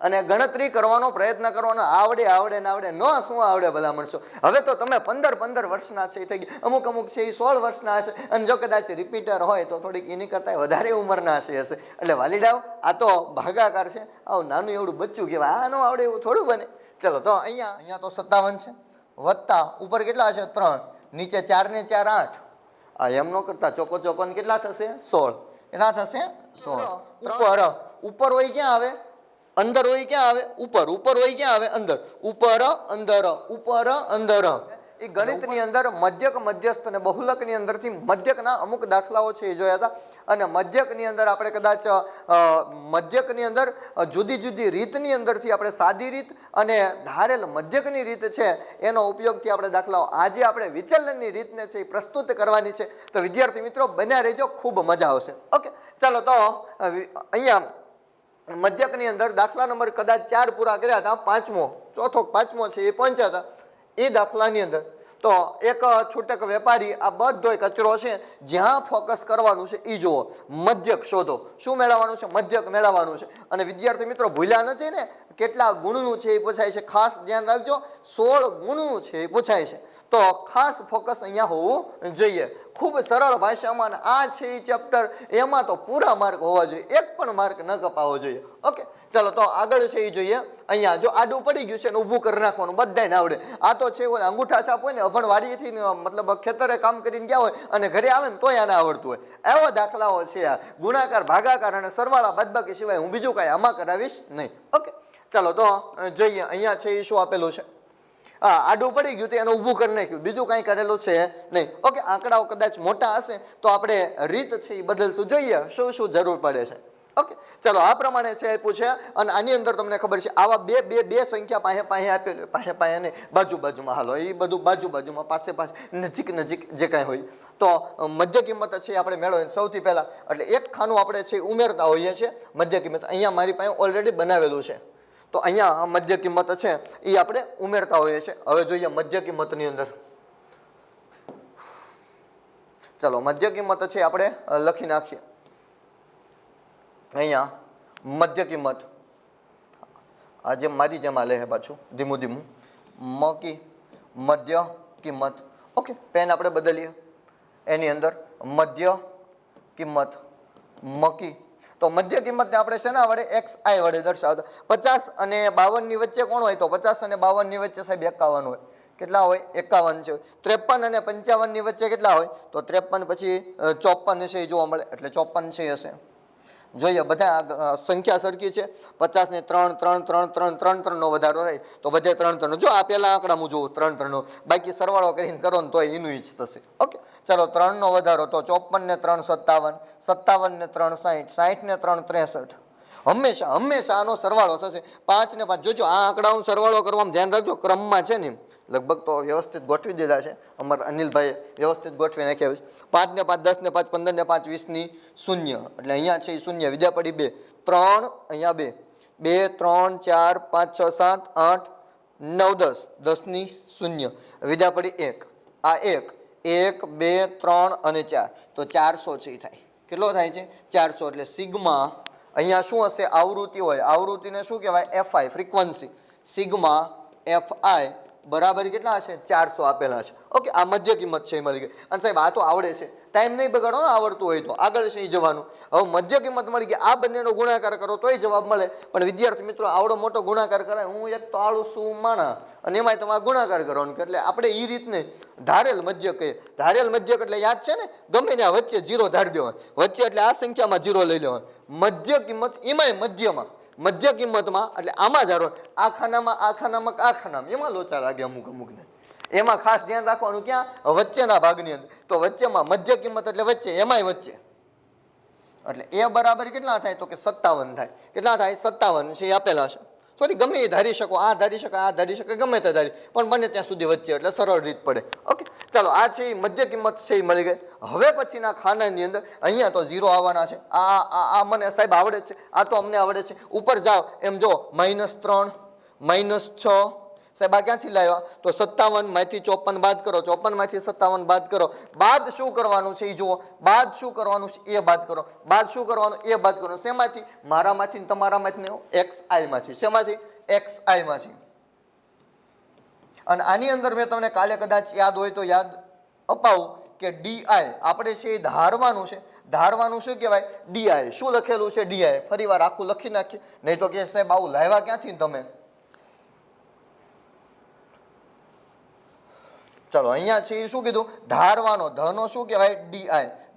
અને ગણતરી કરવાનો પ્રયત્ન કરવાનો આવડે આવડે ને આવડે ન શું આવડે ભલા માણસો. હવે તો તમે 15 વર્ષના છે થઈ ગયા, અમુક છે એ 16 વર્ષના હશે, અને જો કદાચ રિપીટર હોય તો થોડીક એની કરતાં વધારે ઉંમરના હશે. એટલે વાલીડાઓ આ તો ભાગાકાર છે, આવું નાનું એવડું બચ્ચું કહેવાય, આ ન આવડે એવું થોડું બને. ચલો તો અહીંયા તો 57 છે, વત્તા ઉપર કેટલા છે 3, નીચે 4 ને 4 8. આ એમ ન કરતા ચોકોને કેટલા થશે 16. કેટલા થશે 16. ઉપર હોય ક્યાં આવે, અંદર હોય ક્યાં આવે, ઉપર હોય ક્યાં આવે, અંદર. ઉપર અંદર એ ગણિતની અંદર મધ્યક, મધ્યસ્થ અને બહુલકની અંદરથી મધ્યકના અમુક દાખલાઓ છે એ જોયા હતા. અને મધ્યકની અંદર આપણે કદાચ મધ્યકની અંદર જુદી જુદી રીતની અંદરથી આપણે સાદી રીત અને ધારેલ મધ્યકની રીત છે એનો ઉપયોગથી આપણે દાખલાઓ, આજે આપણે વિચલનની રીતને છે એ પ્રસ્તુત કરવાની છે. તો વિદ્યાર્થી મિત્રો બન્યા રહેજો, ખૂબ મજા આવશે. ઓકે ચાલો તો અહીંયા મધ્યકની અંદર દાખલા નંબર કદાચ 4 પૂરા કર્યા હતા, પાંચમો છે એ પહોંચ્યા હતા. એ દાખલાની અંદર તો એક છૂટક વેપારી આ બધો કચરો છે જ્યાં ફોકસ કરવાનું છે એ જુઓ, મધ્યક શોધો. શું મેળવવાનું છે? મધ્યક મેળવવાનું છે. અને વિદ્યાર્થી મિત્રો ભૂલ્યા નથી ને, કેટલા ગુણનું છે એ પૂછાય છે, ખાસ ધ્યાન રાખજો, 16 ગુણનું છે એ પૂછાય છે. તો ખાસ ફોકસ અહીંયા હોવું જોઈએ. ખૂબ સરળ ભાષામાં આ છે એ ચેપ્ટર, એમાં તો પૂરા માર્ક હોવા જોઈએ, એક પણ માર્ક ન કપાવવો જોઈએ. ઓકે ચાલો તો આગળ છે એ જોઈએ. અહીંયા જો આડું પડી ગયું છે ને ઊભું કરી નાખવાનું, બધાને આવડે. આ તો છે અંગૂઠા છાપ હોય ને, અભણવાડીથી મતલબ ખેતરે કામ કરીને ગયા હોય અને ઘરે આવે ને તોય આને આવડતું હોય, એવા દાખલાઓ છે આ. ગુણાકાર, ભાગાકાર અને સરવાળા બાદબાકી સિવાય હું બીજું કાંઈ આમાં કરાવીશ નહીં. ઓકે ચાલો તો જોઈએ અહીંયા છે એ શું આપેલું છે. હા આડું પડી ગયું તો એને ઊભું કરી નાખ્યું, બીજું કાંઈ કરેલું છે નહીં. ઓકે આંકડાઓ કદાચ મોટા હશે તો આપણે રીત છે એ બદલશું, જોઈએ શું જરૂર પડે છે. ઓકે ચાલો આ પ્રમાણે છે આપ્યું છે. અને આની અંદર તમને ખબર છે આવા બે સંખ્યા પાસે આપેલું, પાસે ને બાજુમાં, હાલો એ બધું બાજુમાં, પાસે નજીક જે કાંઈ હોય તો મધ્ય કિંમત છે આપણે મેળવીએ સૌથી પહેલાં. એટલે એક ખાનું આપણે છે ઉમેરતા હોઈએ છીએ મધ્ય કિંમત. અહીંયા મારી પાસે ઓલરેડી બનાવેલું છે, તો અહીંયા મધ્ય કિંમત છે એ આપણે ઉમેરતા હોઈએ છીએ. હવે જોઈએ મધ્ય કિંમતની અંદર, ચાલો મધ્ય કિંમત છે આપણે લખી નાખીએ. અહીંયા મધ્ય કિંમત આજે મારી જેમ હાલે છે પાછું ધીમું મધ્ય કિંમત. ઓકે પેન આપણે બદલીએ, એની અંદર મધ્ય કિંમત મકી. તો મધ્ય કિંમતને આપણે શેના વડે, XI વડે દર્શાવતા. 50 અને 52 ની વચ્ચે કોણ હોય તો 50 અને 52 ની વચ્ચે સાહેબ 51 હોય. કેટલા હોય? 51 છે. 53 અને 55 ની વચ્ચે કેટલા હોય તો 53 પછી 54 છે એ જોવા મળે, એટલે 54 છે હશે. જોઈએ બધા સંખ્યા સરખી છે, 50 ને 3 નો વધારો થાય તો બધે 3 જો આ પેલા આંકડા હું જોઉં 3 બાકી સરવાળો કરીને કરો ને તો એનું જ થશે. ઓકે ચાલો 3 નો વધારો તો 54 ને 3 57, 57 ને 3 60, 60 ને 3 63. હંમેશા આનો સરવાળો થશે. 5 ને 5 જોજો આ આંકડા હું સરવાળો કરવામાં ધ્યાન રાખજો, ક્રમમાં છે ને લગભગ તો વ્યવસ્થિત ગોઠવી દીધા છે અમારા અનિલભાઈએ, વ્યવસ્થિત ગોઠવી નાખ્યા છે. 5 ને 5 10 ને 5 15 ને 5 20 ની 0, એટલે અહીંયા છે એ 0, વિદ્યા પડી 2 3, અહીંયા 2 2 3 4 5 6 7 8 9 10 10 ની 0, વિદ્યા પડી 1. આ 1 1 2 3 અને 4 તો 400 છે એ થાય. કેટલો થાય છે? 400. એટલે સિગ્મા અહીંયા શું હશે? આવૃત્તિ હોય, આવૃત્તિને શું કહેવાય? FI, frequency. સિગ્મા FI બરાબર કેટલા છે? 400 આપેલા છે. ઓકે આ મધ્ય કિંમત છે એ મળી ગઈ. અને સાહેબ આ તો આવડે છે, ટાઈમ નહીં બગાડો ને, આવડતું હોય તો આગળ છે એ જવાનું. હવે મધ્ય કિંમત મળી ગઈ, આ બંનેનો ગુણાકાર કરો તોય જવાબ મળે. પણ વિદ્યાર્થી મિત્રો આવડો મોટો ગુણાકાર કરાય, હું એક તો આળું શું માણા, અને એમાંય તમારે ગુણાકાર કરવાનો. એટલે આપણે એ રીતને ધારેલ મધ્યક કહીએ. ધારેલ મધ્યક એટલે યાદ છે ને, ગમે ને વચ્ચે 0 ધારી દેવાનો, વચ્ચે એટલે આ સંખ્યામાં 0 લઈ લેવાનો. મધ્ય કિંમત એમાંય મધ્યમાં, મધ્ય કિંમતમાં એટલે આમાં જ આ ખાનામાં એમાં લોચા લાગે અમુકને. એમાં ખાસ ધ્યાન રાખવાનું ક્યાં? વચ્ચેના ભાગની અંદર. તો વચ્ચેમાં મધ્ય કિંમત એટલે વચ્ચે, એમાંય વચ્ચે. એટલે એ બરાબર કેટલા થાય તો કે 57 થાય. કેટલા થાય? 57 છે એ આપેલા છે. સોરી ગમે એ ધારી શકો, આ ધારી શકે, ગમે તે ધારી, પણ બને ત્યાં સુધી વચ્ચે, એટલે સરળ રીત પડે. ઓકે ચાલો આ છે એ મધ્ય કિંમત છે એ મળી ગઈ. હવે પછીના ખાનાની અંદર અહીંયા તો 0 આવવાના છે. આ મને સાહેબ આવડે છે, આ તો અમને આવડે છે. ઉપર જાઓ એમ જો -3 -6 સાહેબ આ ક્યાંથી લાવ્યા? તો 57 માંથી 54 બાદ કરો, 54 માંથી 57 બાદ કરો. બાદ શું કરવાનું છે એ જુઓ, બાદ શું કરવાનું છે એ બાદ કરો, બાદ શું કરવાનું એ બાદ કરો. શેમાંથી? મારામાંથી ને તમારામાંથી, xi માંથી. શેમાંથી? xi માંથી. અને આની અંદર મેં તમને કાલે કદાચ યાદ હોય તો યાદ અપાવું કે ડી આપણે છે એ ધારવાનું છે. ધારવાનું શું કહેવાય? ડી. શું લખેલું છે? ડી. ફરી વાર આખું લખી નાખીએ, નહીં તો કે સાહેબ આવું લાવ્યા ક્યાંથી તમે? ચલો અહીંયા છે એ શું કીધું? ધારવાનો. ધનો શું કહેવાય?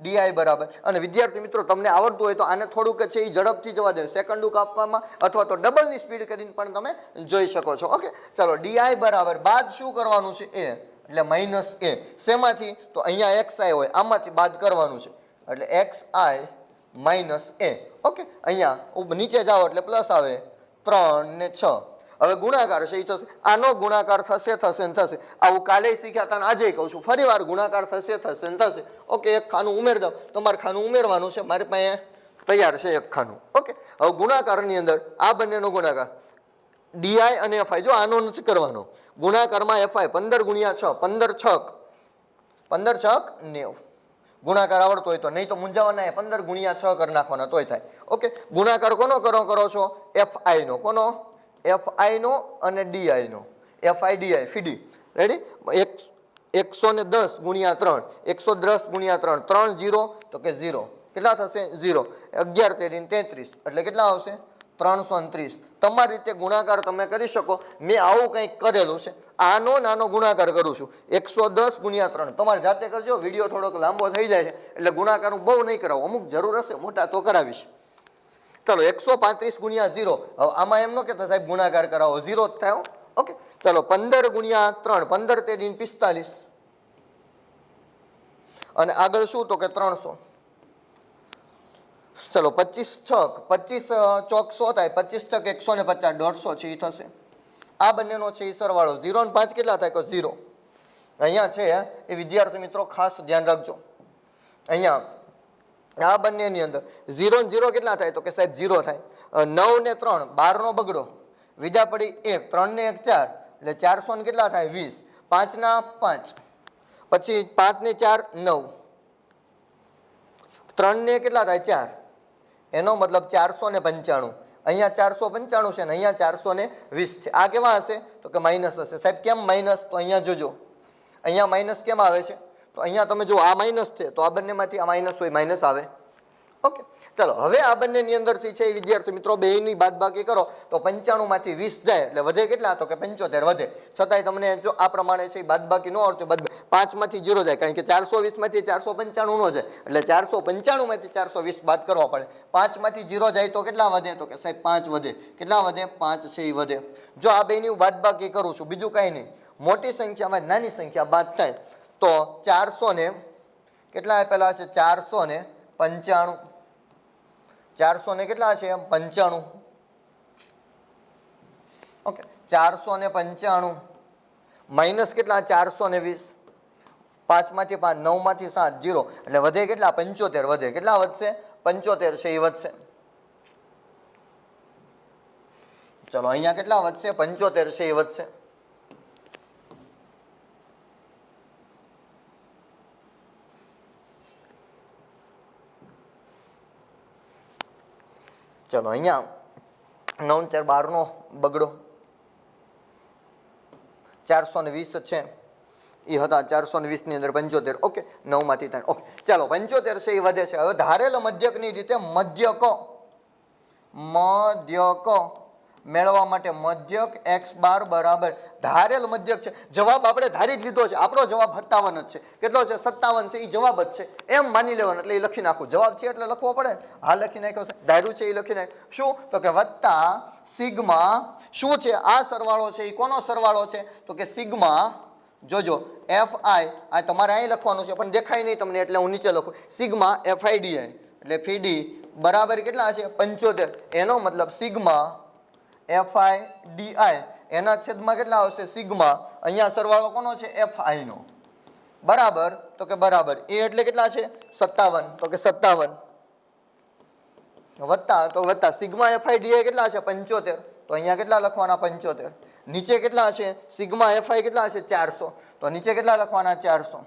ડી બરાબર. અને વિદ્યાર્થી મિત્રો તમને આવડતું હોય તો આને થોડુંક છે એ ઝડપથી જવા દે, સેકન્ડુક આપવામાં અથવા તો ડબલની સ્પીડ કરીને પણ તમે જોઈ શકો છો. ઓકે, ચલો ડી બરાબર. બાદ શું કરવાનું છે? એ, એટલે માઇનસ એ. શેમાંથી? તો અહીંયા xi હોય, આમાંથી બાદ કરવાનું છે, એટલે xi માઇનસ એ. ઓકે, અહીંયા નીચે જાઓ એટલે પ્લસ આવે 3 ને 6. હવે ગુણાકાર છે એ થશે, આનો ગુણાકાર થશે ને થશે. આવું કાલે શીખ્યા હતા, આજે કહું છું, ફરી વાર ગુણાકાર થશે ને થશે. ઓકે, એક ખાનું ઉમેરી દો, તમારે ખાનું ઉમેરવાનું છે, મારી પાસે તૈયાર છે એક ખાનું. ઓકે, હવે ગુણાકારની અંદર આ બંનેનો ગુણાકાર ડી અને fi, જો આનો નથી કરવાનો. ગુણાકારમાં fi 15 ગુણ્યા 6, 15 છક 90. ગુણાકાર આવડતો હોય તો, નહીં તો મૂંઝાવાના, 15 ગુણ્યા 6 કરી નાખવાના તોય થાય. ઓકે, ગુણાકાર કોનો કરો છો? fi નો. કોનો? fi નો અને di નો. fi di ફીડી. રેડી? 110 ગુણ્યા 3, 110 ગુણ્યા 3, 3 0 તો કે 0. કેટલા થશે? 0. 11 તેરી 33 એટલે કેટલા આવશે? 330. તમારી રીતે ગુણાકાર તમે કરી શકો. મેં આવું કંઈક કરેલું છે, આનો નાનો ગુણાકાર કરું છું, 110 ગુણ્યા 3. તમારે જાતે કરજો, વિડીયો થોડોક લાંબો થઈ જાય છે એટલે ગુણાકાર હું બહુ નહીં કરાવું, અમુક જરૂર હશે મોટા તો કરાવીશ. ચલો 135 ગુણ્યા 0. હવે આમાં એમ ન કહેતા સાહેબ ગુણાકાર કરાવો, 0 જ થાય. ઓકે, ચલો 15 ગુણ્યા 3, 15 તેરી 45. અને આગળ શું? તો કે 300. ચલો 25 છક, 25 ચોક 100 થાય, 25 છક 150, 150 છે એ થશે. આ બંનેનો છે એ સરવાળો 0 અને 5 કેટલા થાય? તો 0. અહીંયા છે એ વિદ્યાર્થી મિત્રો ખાસ ધ્યાન રાખજો. અહીંયા આ બંનેની અંદર 0 ને 0 કેટલા થાય? તો કે સાહેબ 0 થાય. 9 ને 3 12 બગડો, વિદા પડી 1, 3 ને 1 4 એટલે 400 ને કેટલા થાય? 20. 5 ના 5, પછી 5 ને 4 9, 3 ને કેટલા થાય? 4. એનો મતલબ 495. અહીંયા 495 છે ને અહીંયા 420 છે. આ કેવા હશે? તો કે માઇનસ હશે. સાહેબ કેમ માઇનસ? તો અહીંયા જોજો, અહીંયા માઇનસ કેમ આવે છે? તો અહીંયા તમે જો આ માઇનસ છે તો આ બંનેમાંથી આ માઇનસ હોય, માઇનસ આવે. ઓકે, ચલો હવે આ બંનેની અંદરથી છે વિદ્યાર્થી મિત્રો બેયની બાદબાકી કરો તો 95 માંથી 20 જાય એટલે વધે કેટલા? તો કે 75 વધે. છતાંય તમને જો આ પ્રમાણે છે બાદબાકી ન આવડતું, 5 માંથી 0 જાય, કારણ કે 420 માંથી 495 નો જાય એટલે 495 માંથી 420 બાદ કરવા પડે. 5 માંથી 0 જાય તો કેટલા વધે? તો કે સાહેબ 5 વધે. કેટલા વધે? 5 છે એ વધે. જો આ બેયની હું બાદબાકી કરું છું, બીજું કાંઈ નહીં, મોટી સંખ્યામાં નાની સંખ્યા બાદ થાય તો 400 ને કેટલા આપેલા છે? 495. 400 ને કેટલા છે? 95. ઓકે, 495 માઇનસ કેટલા? 420. 5 માંથી 5, 9 માંથી 7, 0 એટલે વધે કેટલા? 75 વધે. કેટલા વધશે? 75 છે એ વધશે. ચલો અહીંયા કેટલા વધશે? 75 છે એ વધશે. ચલો અહીંયા 9 4 12 બગડો, 420 છે એ હતા, 420 ની અંદર 75. ઓકે, 9 માંથી 3. ઓકે, ચાલો 75 છે એ વધે છે. હવે ધારેલ મધ્યકની રીતે મધ્યક મેળવવા માટે મધ્યક x બાર બરાબર ધારેલ મધ્યક છે. જવાબ આપણે ધારી જ લીધો છે, આપણો જવાબ 57 જ છે. કેટલો છે? 57 છે એ જવાબ જ છે એમ માની લેવાનું, એટલે એ લખી નાખું. જવાબ છે એટલે લખવો પડે ને. હા, લખી નાખ્યો છે. ધાર્યું છે એ લખી નાખ્યું. શું? તો કે વત્તા સિગ્મા. શું છે આ સરવાળો છે? એ કોનો સરવાળો છે? તો કે સિગ્મા. જોજો fi, આ તમારે અહીં લખવાનું છે પણ દેખાય નહીં તમને એટલે હું નીચે લખું. સિગ્મા FIDI એટલે ફીડી બરાબર કેટલા છે? 75. એનો મતલબ સિગ્મા FIDI એના છેદમાં કેટલા આવશે? સિગ્મા. અહીંયા સરવાળો કોનો છે? fi નો. બરાબર, તો કે બરાબર એ એટલે કેટલા છે? 57. તો કે 57 વત્તા, તો વત્તા સિગ્મા FIDI કેટલા છે? 75. તો અહીંયા કેટલા લખવાના 75. નીચે કેટલા છે સિગ્મા એફઆઈ કેટલા છે 400, તો નીચે કેટલા લખવાના 400.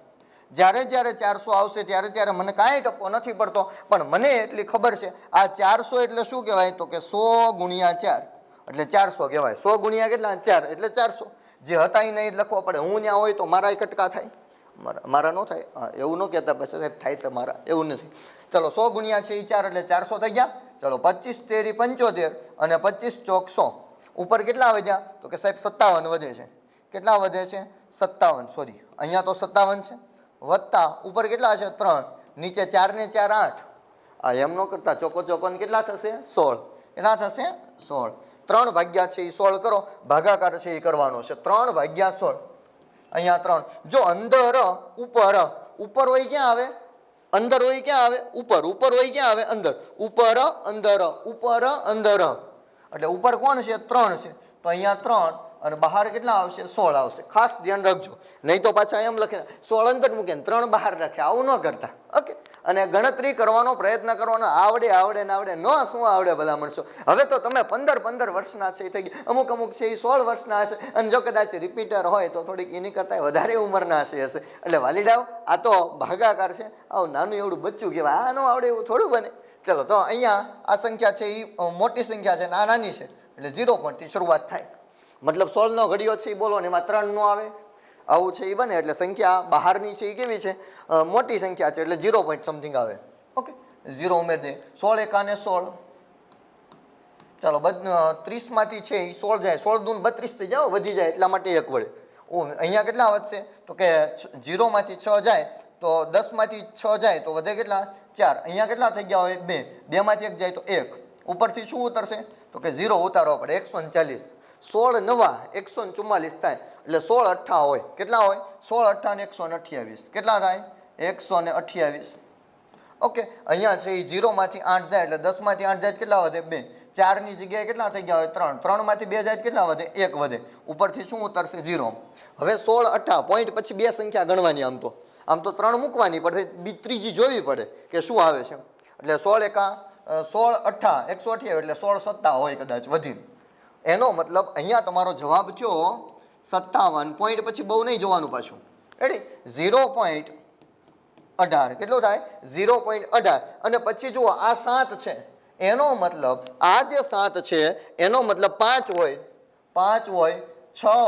જ્યારે 400 આવશે ત્યારે મને કાંઈ ટપ્પો નથી પડતો, પણ મને એટલી ખબર છે આ 400 એટલે શું કહેવાય તો કે 100 ગુણ્યા 4 એટલે 400 કહેવાય. 100 ગુણ્યા કેટલા 4 એટલે 400. જે હતા એ નહીં લખવા પડે. હું ત્યાં હોય તો મારા કટકા થાય, મારા ન થાય. હા એવું ન કહેતા પછી સાહેબ થાય તો મારા, એવું નથી. ચલો 100 ગુણ્યા છે એ 4 એટલે 400 થઈ ગયા. ચલો 25 તેરી 75 અને 25 ચોક 100. ઉપર કેટલા વધ્યા તો કે સાહેબ 57 વધે છે. કેટલા વધે છે 57, સોરી અહીંયા તો 57 છે, વત્તા ઉપર કેટલા છે 3, નીચે 4 ને 4 8. આ એમ ન કરતા ચોકોને કેટલા થશે 16. કેટલા થશે 16. 3 ભાગ્યા છે એ 16 કરો, ભાગાકાર છે એ કરવાનો છે. 3 ભાગ્યા 16 અહીંયા 3. જો અંદર ઉપર હોય ક્યાં આવે અંદર હોય ક્યાં આવે ઉપર હોય ક્યાં આવે અંદર, ઉપર અંદર એટલે ઉપર કોણ છે 3 છે, તો અહીંયા 3 અને બહાર કેટલા આવશે 16 આવશે. ખાસ ધ્યાન રાખજો, નહીં તો પાછા એમ લખે 16 અંદર મૂકે 3 બહાર રાખે, આવું ન કરતા. ઓકે. અને ગણતરી કરવાનો પ્રયત્ન કરવાનો આવડે ન શું આવડે ભલા માણસો. હવે તો તમે 15 વર્ષના છે થઈ ગયા, અમુક છે એ 16 વર્ષના હશે, અને જો કદાચ રિપીટર હોય તો થોડીક એની કરતાં વધારે ઉંમરના હશે. એટલે વાલીડાઓ આ તો ભાગાકાર છે, આવું નાનું એવડું બચ્ચું કહેવાય, આ ન આવડે એવું થોડું બને. ચલો તો અહીંયા આ સંખ્યા છે એ મોટી સંખ્યા છે ને આ નાની છે, એટલે 0 પોઈન્ટથી શરૂઆત થાય. મતલબ 16નો ઘડિયો છે એ બોલો ને એમાં 3 નો આવે, આવું છે એ બને. એટલે સંખ્યા બહારની છે એ કેવી છે મોટી સંખ્યા છે, એટલે 0 પોઈન્ટ સમથિંગ આવે. ઓકે 0 ઉમેર દે. 16 એકાને 16. ચાલો 30 માંથી છે એ 16 જાય, 16 દૂન 32 થઈ જાઓ, વધી જાય એટલા માટે 1 વડે. અહીંયા કેટલા વધશે તો કે 0 માંથી 6 જાય તો 10 માંથી 6 જાય તો વધે કેટલા 4. અહીંયા કેટલા થઈ ગયા હોય 2, 2 માંથી 1 જાય તો 1. ઉપરથી શું ઉતરશે તો કે 0 ઉતારવા પડે. 140. 16 નવા 144 થાય, એટલે 16 અઠ્ઠા હોય. કેટલા હોય 16 અઠ્ઠા ને 128. કેટલા થાય 128. ઓકે. અહીંયા છે એ 0 માંથી 8 જાય એટલે 10 માંથી 8 જાય કેટલા વધે 2. 4 ની જગ્યાએ કેટલા થઈ ગયા હોય 3. 3 માંથી 2 જાય કેટલા વધે 1 વધે. ઉપરથી શું ઉતરશે 0. હવે 16 અઠ્ઠા પોઈન્ટ પછી 2 સંખ્યા ગણવાની. આમ તો 3 મૂકવાની પડે, ત્રીજી જોવી પડે કે શું આવે છે. એટલે 16 એકા 16 અઠ્ઠા 128 એટલે 16 સત્તા હોય કદાચ વધીને. એનો મતલબ અહીંયા તમારો જવાબ થયો 57. પોઈન્ટ પછી બહુ નહીં જોવાનું પાછું. રેડી 0.18 કેટલું થાય 0.18. અને પછી જુઓ આ 7 છે, એનો મતલબ આ જે 7 છે એનો મતલબ 5 હોય, 6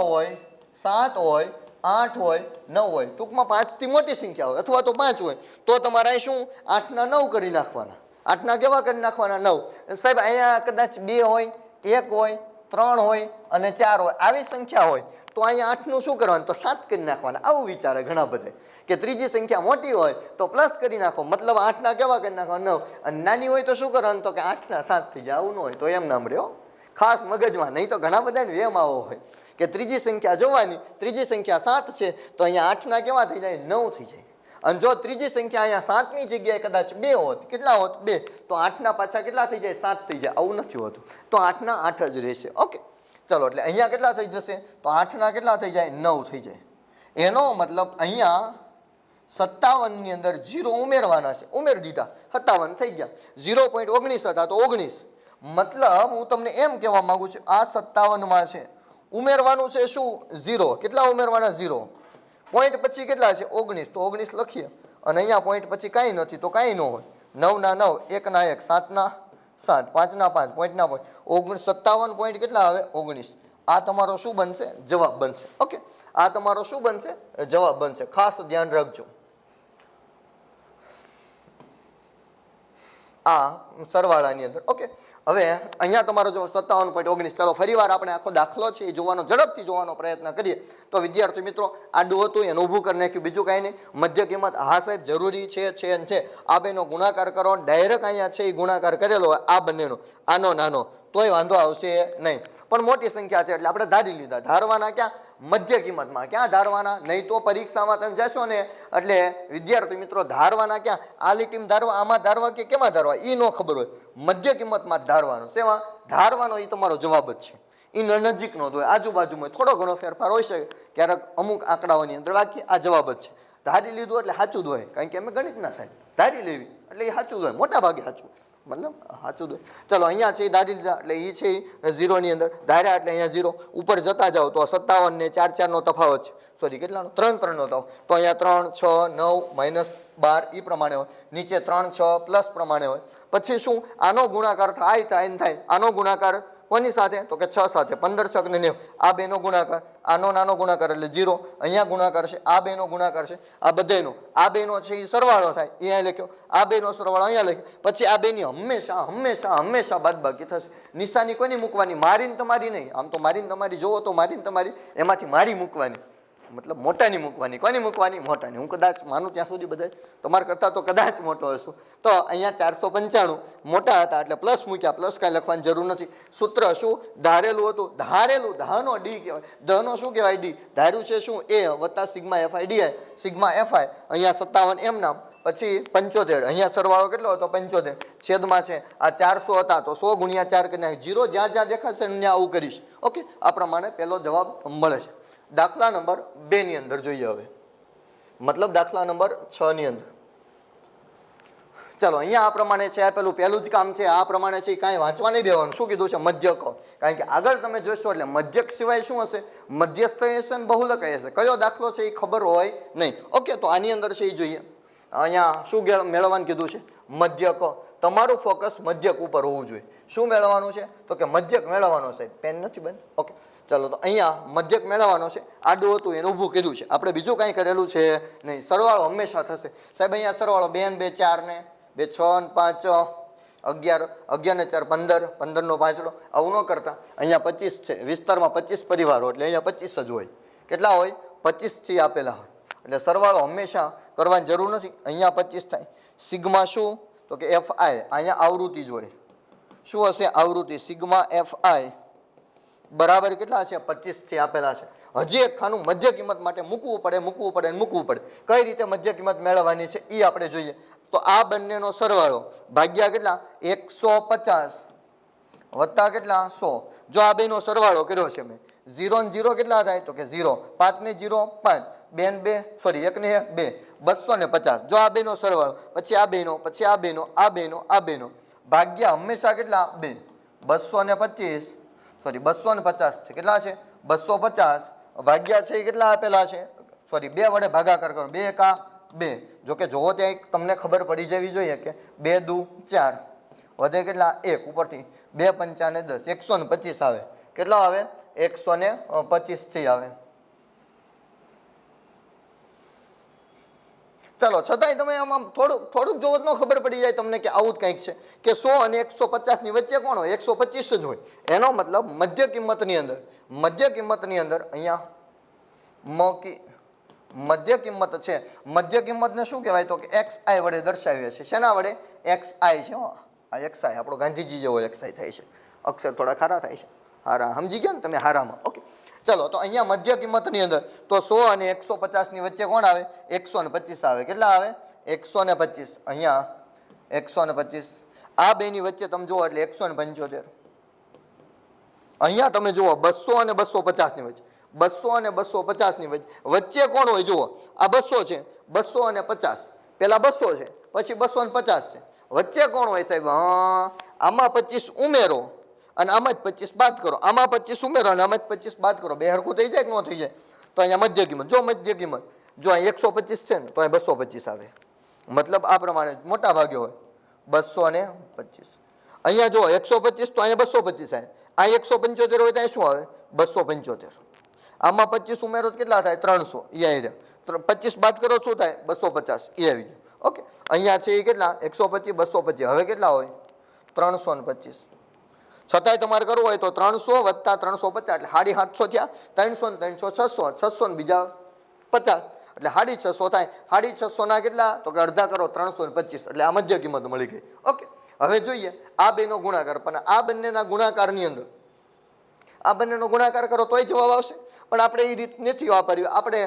હોય, 7 હોય, 8 હોય, 9 હોય. ટૂંકમાં 5 થી મોટી સંખ્યા હોય અથવા તો 5 હોય તો તમારે શું 8 ના 9 કરી નાખવાના. 8 ના કેવા કરી નાખવાના 9. સાહેબ અહીંયા કદાચ 2 હોય, 1 હોય, 3 હોય અને 4 હોય, આવી સંખ્યા હોય તો અહીંયા 8 નું શું કરવાનું તો 7 કરી નાખવાના. આવું વિચારે ઘણા બધા કે ત્રીજી સંખ્યા મોટી હોય તો પ્લસ કરી નાખો, મતલબ 8 ના કેવા કરી નાખો 9, અને નાની હોય તો શું કરવાનું તો કે 8 ના 7 થઈ જાય. આવું ન હોય તો એમ નામ રહ્યો ખાસ મગજમાં. નહીં તો ઘણા બધાને વેમ આવો હોય કે ત્રીજી સંખ્યા જોવાની, ત્રીજી સંખ્યા 7 છે તો અહીંયા 8 ના કેવા થઈ જાય 9 થઈ જાય. અને જો ત્રીજી સંખ્યા અહીંયા 7ની જગ્યાએ કદાચ 2 હોત, કેટલા હોત 2, તો 8 ના પાછા કેટલા થઈ જાય 7 થઈ જાય. આવું નથી હોતું, તો 8 ના 8 જ રહેશે. ઓકે ચલો એટલે અહીંયા કેટલા થઈ જશે તો 8 ના કેટલા થઈ જાય 9 થઈ જાય. એનો મતલબ અહીંયા 57 ની અંદર 0 ઉમેરવાના છે, ઉમેરી દીધા 57 થઈ ગયા. 0.19 હતા તો 19. મતલબ હું તમને એમ કહેવા માંગુ છું આ 57 છે ઉમેરવાનું છે શું 0. કેટલા ઉમેરવાના 0. પોઈન્ટ પછી કેટલા છે 19, તો 19 લખીએ. અને અહીંયા પોઈન્ટ પછી કાંઈ નથી તો કાંઈ ન હોય. 9 ના 9, 1 ના 1, 7 ના 7, 5 ના 5, પોઈન્ટ ના પોઈન્ટ 57 પોઈન્ટ કેટલા આવે 19. આ તમારો શું બનશે જવાબ બનશે. ઓકે આ તમારો શું બનશે જવાબ બનશે. ખાસ ધ્યાન રાખજો. આ સરવાળાની અંદર. ઓકે હવે અહીંયા તમારો જો 57.19. ચાલો ફરીવાર આપણે આખો દાખલો છે એ જોવાનો, ઝડપથી જોવાનો પ્રયત્ન કરીએ. તો વિદ્યાર્થી મિત્રો આડું હતું એને ઊભું કરી નાખ્યું, બીજું કાંઈ નહીં. મધ્ય કિંમત હા સાહેબ જરૂરી છે. આ બેનો ગુણાકાર કરો, ડાયરેક્ટ અહીંયા છે એ ગુણાકાર કરેલો હોય આ બંનેનો, આનો નાનો, તોય વાંધો આવશે નહીં. પણ મોટી સંખ્યા છે એટલે આપણે ધારી લીધા. ધારવાના ક્યાં મધ્ય કિંમતમાં. ક્યાં ધારવાના? નહીં તો પરીક્ષામાં તમે જશો ને એટલે વિદ્યાર્થી મિત્રો ધારવાના ક્યાં આ લીટીમાં ધારવા, આમાં ધારવા કે કેમાં ધારવા એ ન ખબર હોય. મધ્ય કિંમતમાં જ ધારવાનું. શેમાં ધારવાનો એ તમારો જવાબ જ છે. એ નજીકનો જ હોય, આજુબાજુમાં થોડો ઘણો ફેરફાર હોય છે ક્યારેક અમુક આંકડાઓની અંદર, બાકી આ જવાબ જ છે. ધારી લીધું એટલે સાચું જ હોય, કારણ કે અમે ગણિતના સાહેબ ધારી લેવી એટલે એ સાચું જ હોય, મોટા ભાગે સાચું. મતલબ સાચું દો. ચલો અહીંયા છે ધારી લીધા એટલે એ છે 0ની અંદર ધાર્યા એટલે અહીંયા 0 ઉપર જતા જાઓ તો 57 ને 4 4નો તફાવત છે. સોરી કેટલાનો 3 3નો તફાવત. તો અહીંયા 3 6 9 -12 એ પ્રમાણે હોય. નીચે 3 6 પ્લસ પ્રમાણે હોય. પછી શું આનો ગુણાકાર થાય આનો ગુણાકાર કોની સાથે તો કે 6 સાથે 15 6 ને 90 આ બેનો ગુણાકાર આનો નાનો ગુણાકાર એટલે 0 અહીંયા ગુણાકાર છે આ બેનો ગુણાકાર છે આ બધાનો આ બેનો છે એ સરવાળો થાય અહીંયા લખ્યો આ બેનો સરવાળો અહીંયા લખ્યો પછી આ બેની હંમેશા બાદબાકી થશે. નિશાની કોની મૂકવાની મારીને તમારી નહીં. આમ તો મારીને તમારી જોવો તો મારીને તમારી એમાંથી મારી મૂકવાની મતલબ મોટાની મૂકવાની કોની મૂકવાની મોટાની. હું કદાચ માનું ત્યાં સુધી બધા તમારા કરતાં તો કદાચ મોટો હશું. તો અહીંયા 495 મોટા હતા એટલે પ્લસ મૂક્યા પ્લસ કાંઈ લખવાની જરૂર નથી. સૂત્ર શું ધારેલું હતું ધાનો ડી કહેવાય ધનો શું કહેવાય ડી ધાર્યું છે શું એ વત્તા sigma FI DI sigma FI અહીંયા 57 એમ નામ પછી 75 અહીંયા સરવાળો કેટલો હતો 75 છેદમાં છે આ 400 હતા તો 100 ગુણ્યા 4 કરી નાખી 0 જ્યાં જ્યાં દેખાશે ત્યાં આવું કરીશ. ઓકે આ પ્રમાણે પહેલો જવાબ મળે છે. દાખલા નંબર 2 ની અંદર જોઈએ હવે મતલબ દાખલા નંબર 6 ની અંદર. ચાલો અહીંયા આ પ્રમાણે છે પહેલું જ કામ છે આ પ્રમાણે છે કાંઈ વાંચવા નહીં દેવાનું. શું કીધું છે મધ્યક કારણ કે આગળ તમે જોશો એટલે મધ્યક સિવાય શું હશે મધ્યસ્થ હશે ને બહુલક હશે કયો દાખલો છે એ ખબર હોય નહીં. ઓકે તો આની અંદર છે એ જોઈએ. અહીંયા શું મેળવવાનું કીધું છે મધ્યક. તમારું ફોકસ મધ્યક ઉપર હોવું જોઈએ. શું મેળવવાનું છે તો કે મધ્યક મેળવવાનો છે. પેન નથી બંધ ઓકે ચાલો તો અહીંયા મધ્યક મેળવવાનો છે. આડું હતું એને ઊભું કીધું છે આપણે બીજું કાંઈ કરેલું છે નહીં. સરવાળો હંમેશા થશે સાહેબ. અહીંયા સરવાળો 2 ને 2 4 ને 2 6 ને 5 11 11 ને 4 15 15નો પાંચડો આવું ન કરતા. અહીંયા 25 છે વિસ્તારમાં 25 પરિવારો એટલે અહીંયા 25 જ હોય. કેટલા હોય 25 થી આપેલા હોય એટલે સરવાળો હંમેશા કરવાની જરૂર નથી. અહીંયા 25 થાય. સિગ્મા શું તો કે એફઆઈ અહીંયા આવૃત્તિ જ હોય. શું હશે આવૃત્તિ સિગ્મા એફઆઈ બરાબર કેટલા છે 25 થી આપેલા છે. હજી એક ખાનું મધ્ય કિંમત માટે મૂકવું પડે. કઈ રીતે મધ્ય કિંમત મેળવવાની છે એ આપણે જોઈએ. તો આ બંનેનો સરવાળો ભાગ્યા કેટલા 150 વત્તા કેટલા 100. જો આ બેનો સરવાળો કર્યો છે મેં 0 ને 0 કેટલા થાય તો કે 0 5 ને 0 5 2 ને 2 સોરી 1 ને 1 2 250. જો આ બેનો સરવાળો પછી આ બેનો પછી આ બેનો ભાગ્યા હંમેશા કેટલા 2 225 સોરી 250 છે કેટલા છે 250 ભાગ્યા છે કેટલા આપેલા છે સોરી 2 વડે ભાગાકાર કરો 2 એકા 2. જો કે જોવો ત્યાં તમને ખબર પડી જવી જોઈએ કે 2 દુ 4 વધે કેટલા 1 ઉપરથી 2 પંચા ને 10 125 આવે. કેટલા આવે 125 થી આવે. ચાલો છતાંય તમે આમ થોડુંક જોવો તો ખબર પડી જાય તમને કે આવું જ કંઈક છે કે 100 અને 150 ની વચ્ચે કોણ હોય 125 જ હોય. એનો મતલબ મધ્ય કિંમતની અંદર અહીંયા મધ્ય કિંમત છે. મધ્ય કિંમતને શું કહેવાય તો કે XI વડે દર્શાવીએ છીએ. શેના વડે XI છે આ XI આપણો ગાંધીજી જેવો XI થાય છે. અક્ષર થોડા ખારા થાય છે હારા સમજી ગયા ને તમે હારામાં. ઓકે ચલો તો અહીંયા મધ્ય કિંમતની અંદર તો 100 અને 150 ની વચ્ચે કોણ આવે 125 આવે. કેટલા આવે 125. અહીંયા 125 આ બેની વચ્ચે તમે જુઓ એટલે 175. અહીંયા તમે જુઓ 200 અને 250 ની વચ્ચે 200 અને 250 ની વચ્ચે કોણ હોય જુઓ આ 200 છે 200 અને 50 પેલા 200 છે પછી 250 છે વચ્ચે કોણ હોય સાહેબ આમાં 25 ઉમેરો અને આમાં જ 25 બાદ કરો. આમાં 25 ઉમેરો અને આમાં જ 25 બાદ કરો. બે હરખું થઈ જાય કે ન થઈ જાય. તો અહીંયા મધ્ય કિંમત જો અહીં 125 છે ને તો અહીં 225 આવે. મતલબ આ પ્રમાણે મોટા ભાગે હોય 225. અહીંયા જો 125 તો અહીંયા 225 આવે. આ 175 હોય ત્યાં શું આવે 275. આમાં 25 ઉમેરો કેટલા થાય 300 એ આવી જાય. 25 બાદ કરો શું થાય 250 એ આવી જાય. ઓકે અહીંયા છે એ કેટલા 125 225 હવે કેટલા હોય 325. છતાંય તમારે કરવું હોય તો 300 વત્તા 350 એટલે 750 થયા 300 ને 300 600 ને બીજા 50 એટલે 650 થાય. 650 ના કેટલા તો કે અડધા કરો 325 એટલે આ મધ્ય કિંમત મળી ગઈ. ઓકે હવે જોઈએ આ બેનો ગુણાકાર. પણ આ બંનેના ગુણાકારની અંદર આ બંનેનો ગુણાકાર કરો તોય જવાબ આવશે. પણ આપણે એ રીત નથી વાપરવી. આપણે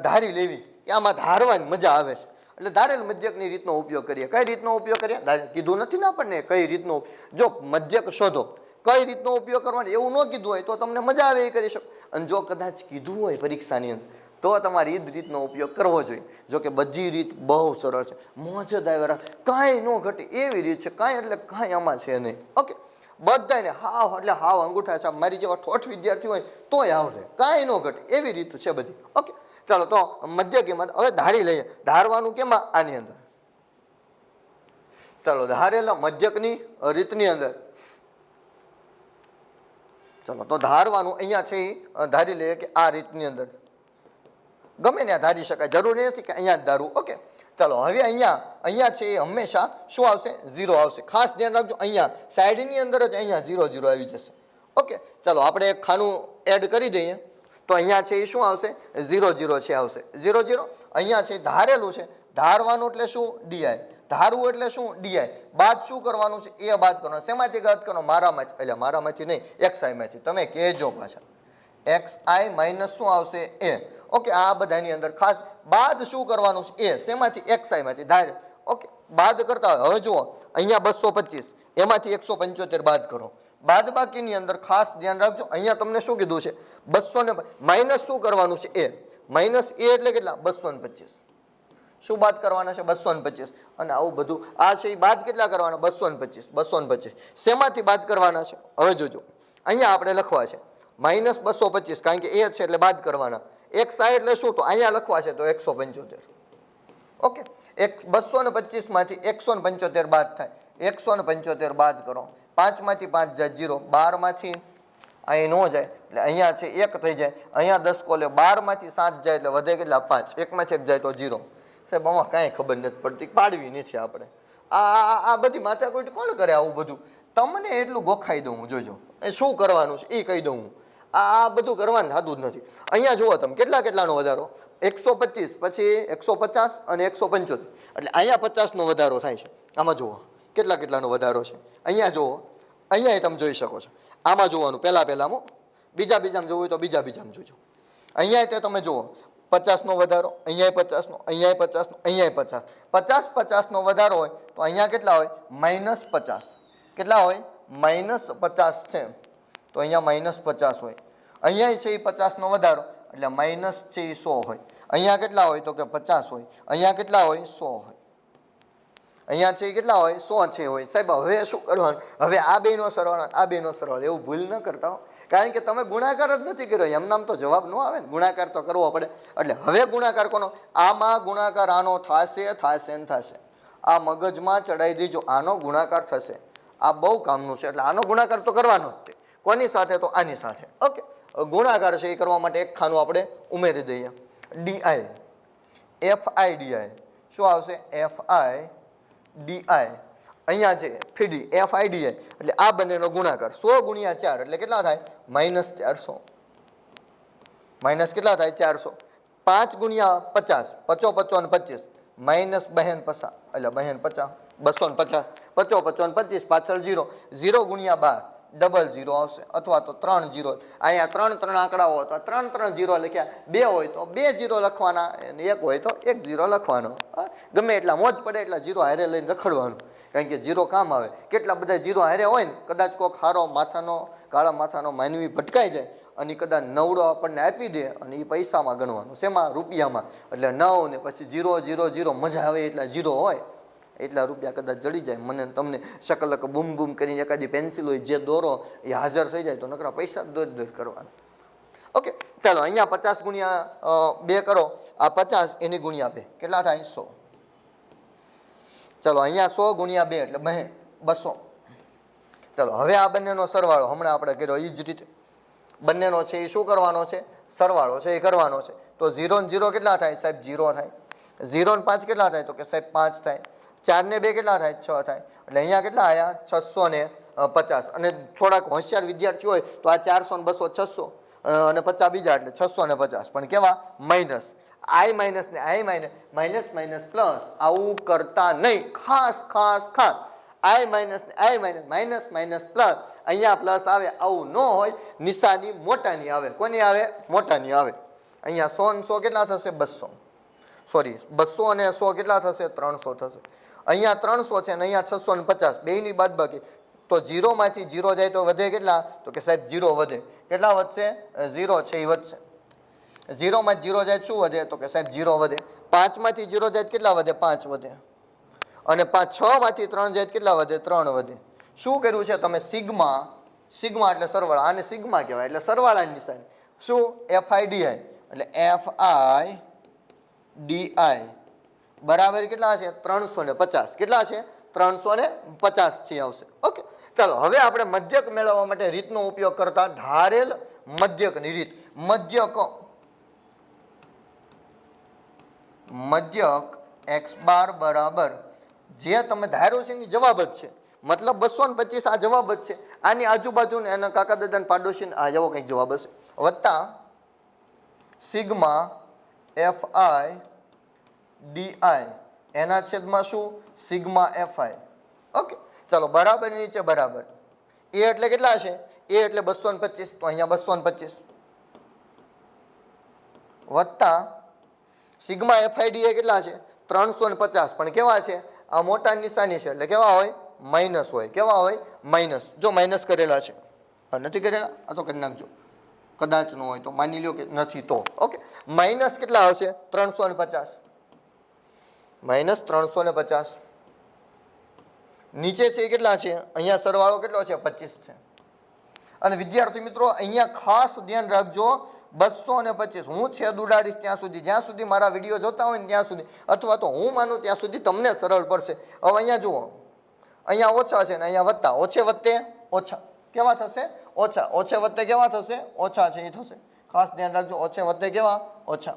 ધારી લેવી કે આમાં ધારવાની મજા આવે છે એટલે ધારેલ મધ્યકની રીતનો ઉપયોગ કરીએ. કઈ રીતનો ઉપયોગ કરીએ કીધું નથી ને આપણને કઈ રીતનો. જો મધ્યક શોધો કઈ રીતનો ઉપયોગ કરવાનો એવું ન કીધું હોય તો તમને મજા આવે એ કરી શકો, અને જો કદાચ કીધું હોય પરીક્ષાની અંદર તો તમારે એ જ રીતનો ઉપયોગ કરવો જોઈએ. જો કે બધી રીત બહુ સરળ છે, મોજ દાયરા કાંઈ ન ઘટે એવી રીત છે, કાંઈ એટલે કાંઈ આમાં છે નહીં. ઓકે, બધાને હાવ એટલે હાવ અંગૂઠા છાપ મારી જેવા ઠોઠ વિદ્યાર્થી હોય તોય આવડે, કાંઈ ન ઘટે એવી રીત છે બધી. ઓકે, ચાલો તો મધ્ય કિંમત હવે ધારી લઈએ. ધારવાનું કેમાં? આની અંદર. ચાલો ધારેલા મધ્યકની રીતની અંદર ચલો તો ધારવાનું અહીંયા છે એ ધારી લઈએ કે આ રીતની અંદર ગમે ત્યાં ધારી શકાય, જરૂરી નથી કે અહીંયા જ ધારવું. ઓકે, ચાલો હવે અહીંયા છે એ હંમેશા શું આવશે? 0 આવશે. ખાસ ધ્યાન રાખજો, અહીંયા સાઈડની અંદર જ અહીંયા 0 0 આવી જશે. ઓકે, ચાલો આપણે એક ખાનું એડ કરી દઈએ તો અહીંયા છે એ શું આવશે? 0 0 છે આવશે 0 0. અહીંયા છે ધારેલું છે, ધારવાનું એટલે શું? ડીઆઈ. ધારવું એટલે શું? ડીઆઈ. બાદ શું કરવાનું છે? એ બાદ કરવાનું. શેમાંથી બાદ કરવાનું? મારામાંથી, એટલે મારામાંથી નહીં, એક્સઆઈમાંથી. તમે કહેજો પાછા એક્સઆઈ માઇનસ શું આવશે? એ. ઓકે, આ બધાની અંદર ખાસ બાદ શું કરવાનું છે? એ. શેમાંથી? એક્સઆઈમાંથી. ધારે. ઓકે, બાદ કરતા હોય. હવે જુઓ અહીંયા 225, એમાંથી 175 બાદ કરો. બાદ બાકીની અંદર ખાસ ધ્યાન રાખજો, અહીંયા તમને શું કીધું છે? 200 ને માઇનસ શું કરવાનું છે? એ. માઇનસ એ એટલે કેટલા? 225. શું બાદ કરવાના છે? 225. અને આવું બધું આ છે એ બાદ કેટલા કરવાના? 225 225. શેમાંથી બાદ કરવાના છે? હવે જોજો, અહીંયા આપણે લખવા છે માઇનસ 225, કારણ કે એ છે એટલે બાદ કરવાના. એક્સઆઈ એટલે શું? તો અહીંયા લખવા છે તો 175. ઓકે, 225 માંથી 175 બાદ થાય. 175 બાદ કરો. 5 માંથી 5 જાય 0, 12 માંથી અહીં ન જાય એટલે અહીંયા છે 1 થઈ જાય. અહીંયા 10 કોલે 12 માંથી 7 જાય એટલે વધે કેટલા? 5. 1 માંથી 1 જાય તો 0. સાહેબ આમાં કાંઈ ખબર નથી પડતી, પાડવી નથી આપણે. આ બધી માથાકૂટ કોણ કરે આવું બધું? તમને એટલું ગોખાઈ દઉં હું, જોજો એ શું કરવાનું છે એ કહી દઉં હું. આ બધું કરવાનું થતું જ નથી. અહીંયા જુઓ તમે કેટલાનો વધારો? 125, પછી 150 અને 175, એટલે અહીંયા 50નો વધારો થાય છે. આમાં જુઓ કેટલાનો વધારો છે. અહીંયા જુઓ, અહીંયા તમે જોઈ શકો છો. આમાં જોવાનું પહેલામાં, બીજામાં જોવું હોય તો બીજામાં જોજો. અહીંયા તે તમે જુઓ 50નો વધારો, અહીંયા 50નો, અહીંયા 50નો, અહીંયા 50. 50 વધારો હોય તો અહીંયા કેટલા હોય? -50. કેટલા હોય? -50 છે તો અહીંયા -50 હોય. અહીંયા છે એ 50નો વધારો એટલે માઇનસ છે એ 100 હોય. અહીંયા કેટલા હોય? તો કે 50 હોય. અહીંયા કેટલા હોય? 100 હોય. અહીંયા છે કેટલા હોય? 100 છે હોય. સાહેબ હવે શું કરવાનું? હવે આ બેનો સરવાળો, આ બેનો સરવાળો, એવું ભૂલ ન કરતા હો, કારણ કે તમે ગુણાકાર જ નથી કર્યો. એમ નામ તો જવાબ ન આવે ને, ગુણાકાર તો કરવો પડે. એટલે હવે ગુણાકાર કોનો? આમાં ગુણાકાર આનો થશે ને થશે. આ મગજમાં ચડાવી દેજો, આનો ગુણાકાર થશે. આ બહુ કામનું છે, એટલે આનો ગુણાકાર તો કરવાનો જ. કોની સાથે? તો આની સાથે. ઓકે, ગુણાકાર છે એ કરવા માટે એક ખાનું આપણે ઉમેરી દઈએ. DI, FI DI. શું આવશે? FI DI. અહીંયા છે ફીડી એફઆઈ ડીઆઈ, એટલે આ બંનેનો ગુણાકાર 100 ગુણ્યા 4 એટલે કેટલા થાય? -400. માઇનસ કેટલા થાય? 400. 5 ગુણ્યા 50, 50 55 25, માઇનસ 52 એટલે 52 250. 50 55 25 પાછળ 0, 0 ગુણ્યા 12 ડબલ 0 આવશે, અથવા તો 3 0. અહીંયા 3 આંકડાઓ હતા, 3 0 લખ્યા. 2 હોય તો 2 0 લખવાના, અને 1 હોય તો 1 0 લખવાનો. ગમે એટલા મોજ પડે એટલા 0 હારે લઈને રખડવાનું, કારણ કે 0 કામ આવે. કેટલા બધા 0 હારે હોય ને, કદાચ કોઈક હારો માથાનો, કાળા માથાનો માનવી ભટકાઈ જાય અને કદાચ 9 આપણને આપી દે, અને એ પૈસામાં ગણવાનું. શેમાં? રૂપિયામાં. એટલે 9 ને પછી 0 0 0 મજા આવે એટલા 0 હોય, એટલા રૂપિયા કદાચ જડી જાય. મને તમને શકલક બૂમ બૂમ કરીને એકાદી પેન્સિલ હોય જે દોરો એ હાજર થઈ જાય તો નકરા પૈસા દોડ કરવાના. ઓકે, ચાલો અહીંયા 50 ગુણ્યા 2 કરો. આ 50 એની ગુણ્યા 2 કેટલા થાય? 100. ચાલો અહીંયા 100 ગુણ્યા 2 એટલે 200. ચાલો હવે આ બંનેનો સરવાળો હમણાં આપણે કર્યો એ જ રીતે બંનેનો છે એ શું કરવાનો છે? સરવાળો છે એ કરવાનો છે. તો 0 ને 0 કેટલા થાય? સાહેબ 0 થાય. 0 ને 5 કેટલા થાય? તો કે સાહેબ 5 થાય. 4 ને 2 કેટલા થાય? 6 થાય. એટલે અહીંયા કેટલા આવ્યા? 650. અને થોડાક હોશિયાર વિદ્યાર્થી હોય તો આ 400 ને 200 600 અને 50 બીજા એટલે 650. પણ કેવા? માઇનસ. આઈ માઇનસ ને આઈ માઇનસ પ્લસ આવું કરતા નહીં. ખાસ આઈ માઇનસ ને આઈ માઇનસ પ્લસ અહીંયા પ્લસ આવે, આવું ન હોય. નિશાની મોટાની આવે. કોની આવે? મોટાની આવે. અહીંયા 100 ને 100 કેટલા થશે? 200. સોરી, 200 અને 100 કેટલા થશે? 300 થશે. અહીંયા 300 છે અને અહીંયા 650. બેયની બાદબાકી તો 0 માંથી 0 જાય તો વધે કેટલા? તો કે સાહેબ 0 વધે. કેટલા વધશે? 0 છે એ વધશે. 0 માં 0 જાય શું વધે? તો કે સાહેબ 0 વધે. 5 માંથી 0 જાય કેટલા વધે? 5 વધે. અને 6 માંથી 3 જાય કેટલા વધે? 3 વધે. શું કર્યું છે તમે? સિગ્મા, સિગ્મા એટલે સરવાળા, આને સિગ્મા કહેવાય એટલે સરવાળાની નિશાની. શું? FIDI એટલે FIDI બરાબર કેટલા છે? 350. કેટલા છે? 350 છે આવશે. ઓકે, ચાલો હવે આપણે મધ્યક મેળવવા માટે રીતનો ઉપયોગ કરતા ધારેલ મધ્યકની રીત. મધ્યક x બાર બરાબર જે તમે ધાર્યો છે એની જવાબ જ છે, મતલબ 225 આ જવાબ જ છે. આની આજુબાજુ એના કાકા દાદા પાડોશી આ જેવો કંઈક જવાબ હશે, વત્તા સિગ્મા FIDI એના છેદમાં શું? Sigma FI. ઓકે, ચાલો બરાબર નીચે બરાબર. એ એટલે કેટલા છે? એ એટલે 225, તો અહીંયા 225 વત્તા સિગ્મા FIDI કેટલા છે? 350. પણ કેવા છે? આ મોટા નિશાની છે એટલે કેવા હોય? માઇનસ હોય. કેવા હોય? માઇનસ. જો માઇનસ કરેલા છે, નથી કરેલા? આ તો કરી નાખજો, કદાચ ન હોય તો માની લો કે નથી તો. ઓકે, માઇનસ કેટલા આવશે? 350 માઇનસ 350. નીચે છે એ કેટલા છે? અહીંયા સરવાળો કેટલો છે? 25 છે. અને વિદ્યાર્થી મિત્રો અહીંયા ખાસ ધ્યાન રાખજો, 225 હું છેદ ઉડાડીશ ત્યાં સુધી, જ્યાં સુધી મારા વિડીયો જોતા હોય ને ત્યાં સુધી, અથવા તો હું માનું ત્યાં સુધી તમને સરળ પડશે. હવે અહીંયા જુઓ, અહીંયા ઓછા છે ને અહીંયા વત્તા. ઓછે વત્તે ઓછા કેવા થશે? ઓછા. ઓછે વત્તે કેવા થશે? ઓછા છે એ થશે. ખાસ ધ્યાન રાખજો, ઓછે વત્તે કેવા? ઓછા.